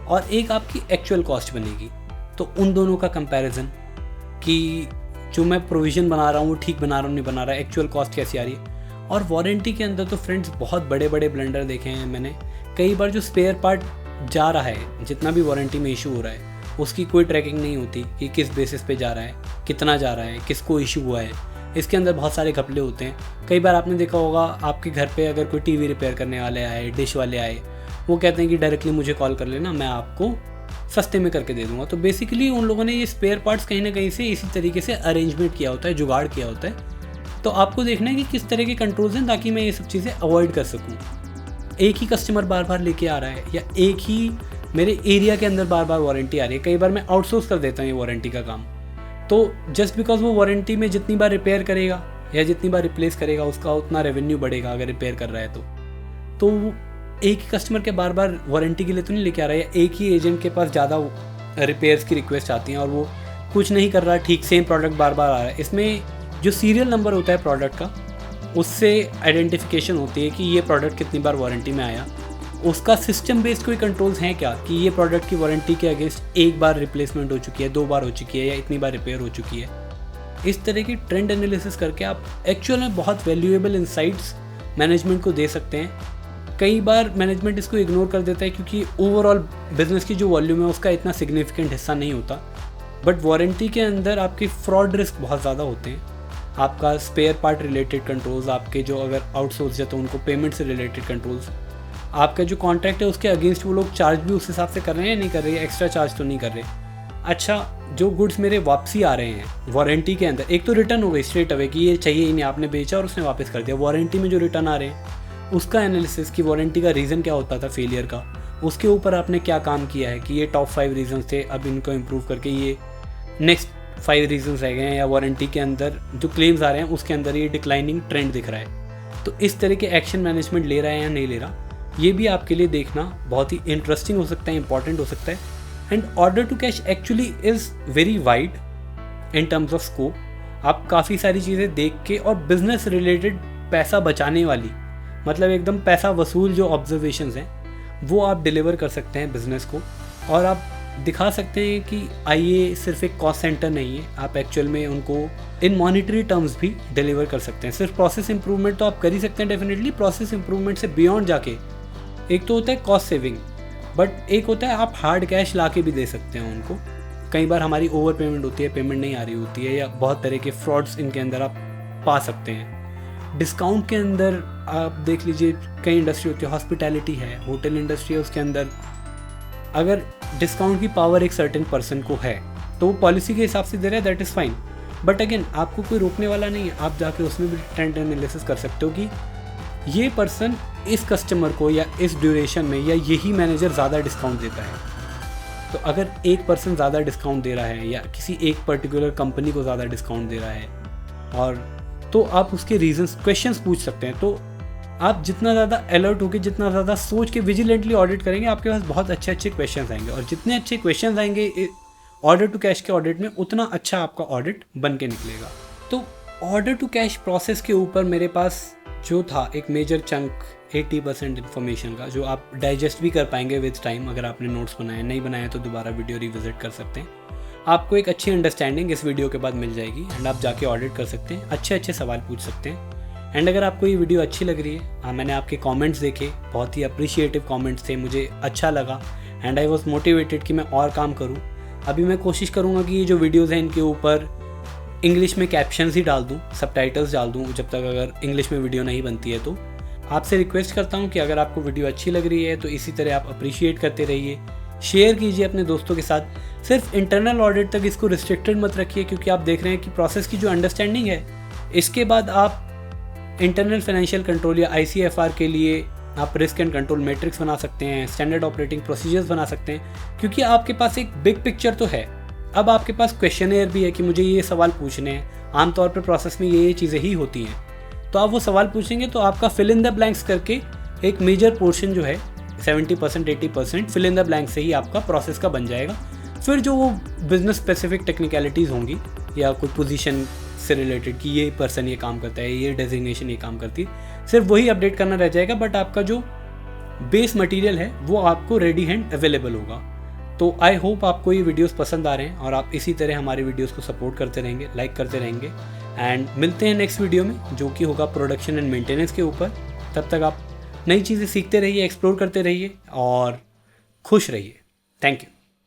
और एक आपकी एक्चुअल कॉस्ट बनेगी। तो उन दोनों का कंपैरिजन कि जो मैं प्रोविज़न बना रहा हूँ वो ठीक बना रहा हूँ नहीं बना रहा, एक्चुअल कॉस्ट कैसी आ रही है। और वारंटी के अंदर तो फ्रेंड्स बहुत बड़े बड़े ब्लंडर देखे हैं मैंने। कई बार जो स्पेयर पार्ट जा रहा है, जितना भी वारंटी में इशू हो रहा है, उसकी कोई ट्रैकिंग नहीं होती कि किस बेसिस पे जा रहा है, कितना जा रहा है, किसको इशू हुआ है। इसके अंदर बहुत सारे घपले होते हैं। कई बार आपने देखा होगा आपके घर पे अगर कोई टीवी रिपेयर करने वाले आए, डिश वाले आए, वो कहते हैं कि डायरेक्टली मुझे कॉल कर लेना, मैं आपको सस्ते में करके दे दूंगा। तो बेसिकली उन लोगों ने ये स्पेयर पार्ट्स कहीं ना कहीं से इसी तरीके से अरेंजमेंट किया होता है, जुगाड़ किया होता है। तो आपको देखना है कि किस तरह के कंट्रोल्स हैं ताकि मैं ये सब चीज़ें अवॉइड कर सकूँ। एक ही कस्टमर बार बार लेके आ रहा है या एक ही मेरे एरिया के अंदर बार बार वारंटी आ रही है, कई बार मैं आउटसोर्स कर देता हूँ ये वारंटी का काम। तो जस्ट बिकॉज वो वारंटी में जितनी बार रिपेयर करेगा या जितनी बार रिप्लेस करेगा उसका उतना रेवेन्यू बढ़ेगा अगर रिपेयर कर रहा है तो एक ही कस्टमर के बार बार वारंटी के लिए तो नहीं लेके आ रहा है, या एक ही एजेंट के पास ज़्यादा रिपेयर्स की रिक्वेस्ट आती हैं और वो कुछ नहीं कर रहा ठीक, सेम प्रोडक्ट बार बार आ रहा है। इसमें जो सीरियल नंबर होता है प्रोडक्ट का, उससे आइडेंटिफिकेशन होती है कि ये प्रोडक्ट कितनी बार वारंटी में आया। उसका सिस्टम बेस्ड कोई कंट्रोल्स हैं क्या कि ये प्रोडक्ट की वारंटी के अगेंस्ट एक बार रिप्लेसमेंट हो चुकी है, 2 बार हो चुकी है या इतनी बार रिपेयर हो चुकी है। इस तरह की ट्रेंड एनालिसिस करके आप एक्चुअल में बहुत वैल्यूएबल इंसाइट्स मैनेजमेंट को दे सकते हैं। कई बार मैनेजमेंट इसको इग्नोर कर देता है क्योंकि ओवरऑल बिजनेस की जो वॉल्यूम है उसका इतना सिग्निफिकेंट हिस्सा नहीं होता। बट वारंटी के अंदर आपके फ्रॉड रिस्क बहुत ज़्यादा होते हैं। आपका स्पेयर पार्ट रिलेटेड कंट्रोल्स, आपके जो अगर आउटसोर्स है तो उनको पेमेंट से रिलेटेड कंट्रोल्स, आपका जो कॉन्ट्रैक्ट है उसके अगेंस्ट वो लोग चार्ज भी उस हिसाब से कर रहे हैं या नहीं कर रहे हैं, एक्स्ट्रा चार्ज तो नहीं कर रहे। अच्छा, जो गुड्स मेरे वापसी आ रहे हैं वारंटी के अंदर, एक तो रिटर्न हो गई स्ट्रेट अवे कि ये चाहिए ही नहीं, आपने बेचा और उसने वापस कर दिया। वारंटी में जो रिटर्न आ रहे हैं उसका एनालिसिस कि वारंटी का रीज़न क्या होता था फेलियर का, उसके ऊपर आपने क्या काम किया है कि ये टॉप 5 रीजन थे, अब इनको इम्प्रूव करके ये नेक्स्ट 5 रीजन्स रह गए हैं, या वारंटी के अंदर जो क्लेम्स आ रहे हैं उसके अंदर ये डिक्लाइनिंग ट्रेंड दिख रहा है। तो इस तरह के एक्शन मैनेजमेंट ले रहा है या नहीं ले रहा, ये भी आपके लिए देखना बहुत ही इंटरेस्टिंग हो सकता है, इंपॉर्टेंट हो सकता है। And order to cash actually is very wide in terms of scope. आप काफ़ी सारी चीज़ें देख के और बिजनेस रिलेटेड पैसा बचाने वाली, मतलब एकदम पैसा वसूल जो ऑब्जर्वेशंस हैं वो आप डिलीवर कर सकते हैं बिज़नेस को, और आप दिखा सकते हैं कि आइए सिर्फ एक कॉस्ट सेंटर नहीं है, आप एक्चुअल में उनको इन मॉनिटरी टर्म्स भी डिलीवर कर सकते हैं। सिर्फ प्रोसेस इंप्रूवमेंट तो आप कर ही सकते हैं डेफिनेटली, प्रोसेस इंप्रूवमेंट से बियॉन्ड जाके एक तो होता है कॉस्ट सेविंग, बट एक होता है आप हार्ड कैश ला के भी दे सकते हैं उनको। कई बार हमारी ओवर पेमेंट होती है, पेमेंट नहीं आ रही होती है, या बहुत तरह के फ्रॉड्स इनके अंदर आप पा सकते हैं। डिस्काउंट के अंदर आप देख लीजिए, कई इंडस्ट्री होती है, हॉस्पिटैलिटी है, होटल इंडस्ट्री है, उसके अंदर अगर डिस्काउंट की पावर एक सर्टेन पर्सन को है तो वो पॉलिसी के हिसाब से दे रहा है, that is fine. But again आपको कोई रोकने वाला नहीं है, आप जाके उसमें भी ट्रेंड एनालिसिस कर सकते हो कि ये पर्सन इस कस्टमर को या इस ड्यूरेशन में या यही मैनेजर ज़्यादा डिस्काउंट देता है। तो अगर एक पर्सन ज़्यादा डिस्काउंट दे रहा है या किसी एक पर्टिकुलर कंपनी को ज़्यादा डिस्काउंट दे रहा है, और तो आप उसके रीजंस, क्वेश्चंस पूछ सकते हैं। तो आप जितना ज़्यादा अलर्ट होकर, जितना ज़्यादा सोच के विजिलेंटली ऑडिट करेंगे, आपके पास बहुत अच्छे अच्छे क्वेश्चंस आएंगे, और जितने अच्छे क्वेश्चंस आएंगे ऑर्डर टू कैश के ऑडिट में, उतना अच्छा आपका ऑडिट बन के निकलेगा। तो ऑर्डर टू कैश प्रोसेस के ऊपर मेरे पास जो था एक मेजर चंक 80% इन्फॉर्मेशन का, जो आप डाइजेस्ट भी कर पाएंगे विद टाइम। अगर आपने नोट्स बनाए, नहीं बनाए तो दोबारा वीडियो रिविजिट कर सकते हैं। आपको एक अच्छी अंडरस्टैंडिंग इस वीडियो के बाद मिल जाएगी, एंड आप जाके ऑडिट कर सकते हैं, अच्छे अच्छे सवाल पूछ सकते हैं। एंड अगर आपको ये वीडियो अच्छी लग रही है, मैंने आपके कमेंट्स देखे, बहुत ही अप्रिशिएटिव कमेंट्स थे, मुझे अच्छा लगा एंड आई वाज मोटिवेटेड कि मैं और काम करूं। अभी मैं कोशिश करूंगा कि ये जो वीडियोज़ हैं इनके ऊपर इंग्लिश में कैप्शंस ही डाल दूं, सबटाइटल्स डाल दूं, जब तक अगर इंग्लिश में वीडियो नहीं बनती है। तो आपसे रिक्वेस्ट करता हूं कि अगर आपको वीडियो अच्छी लग रही है तो इसी तरह आप अप्रिशिएट करते रहिए, शेयर कीजिए अपने दोस्तों के साथ। सिर्फ इंटरनल ऑडिट तक इसको रिस्ट्रिक्टेड मत रखिए, क्योंकि आप देख रहे हैं कि प्रोसेस की जो अंडरस्टैंडिंग है, इसके बाद आप इंटरनल फाइनेंशियल कंट्रोल या ICFR के लिए आप रिस्क एंड कंट्रोल मैट्रिक्स बना सकते हैं, स्टैंडर्ड ऑपरेटिंग प्रोसीजर्स बना सकते हैं, क्योंकि आपके पास एक बिग पिक्चर तो है। अब आपके पास क्वेश्चनेयर भी है कि मुझे ये सवाल पूछने हैं, आमतौर पर प्रोसेस में ये चीज़ें ही होती हैं। तो आप वो सवाल पूछेंगे तो आपका फिल इन द ब्लैंक्स करके एक मेजर पोर्शन जो है 70% 80% फिल इन द ब्लैंक से ही आपका प्रोसेस का बन जाएगा। फिर जो वो बिजनेस स्पेसिफिक टेक्निकलिटीज़ होंगी या कोई पोजीशन से रिलेटेड कि ये पर्सन ये काम करता है, ये डेजिग्नेशन ये काम करती है, सिर्फ वही अपडेट करना रह जाएगा, बट आपका जो बेस मटेरियल है वो आपको रेडी हैंड अवेलेबल होगा। तो आई होप आपको ये वीडियोस पसंद आ रहे हैं और आप इसी तरह हमारे वीडियोस को सपोर्ट करते रहेंगे, लाइक करते रहेंगे, एंड मिलते हैं नेक्स्ट वीडियो में जो कि होगा प्रोडक्शन एंड मेंटेनेंस के ऊपर। तब तक आप नई चीज़ें सीखते रहिए, एक्सप्लोर करते रहिए और खुश रहिए। Thank you.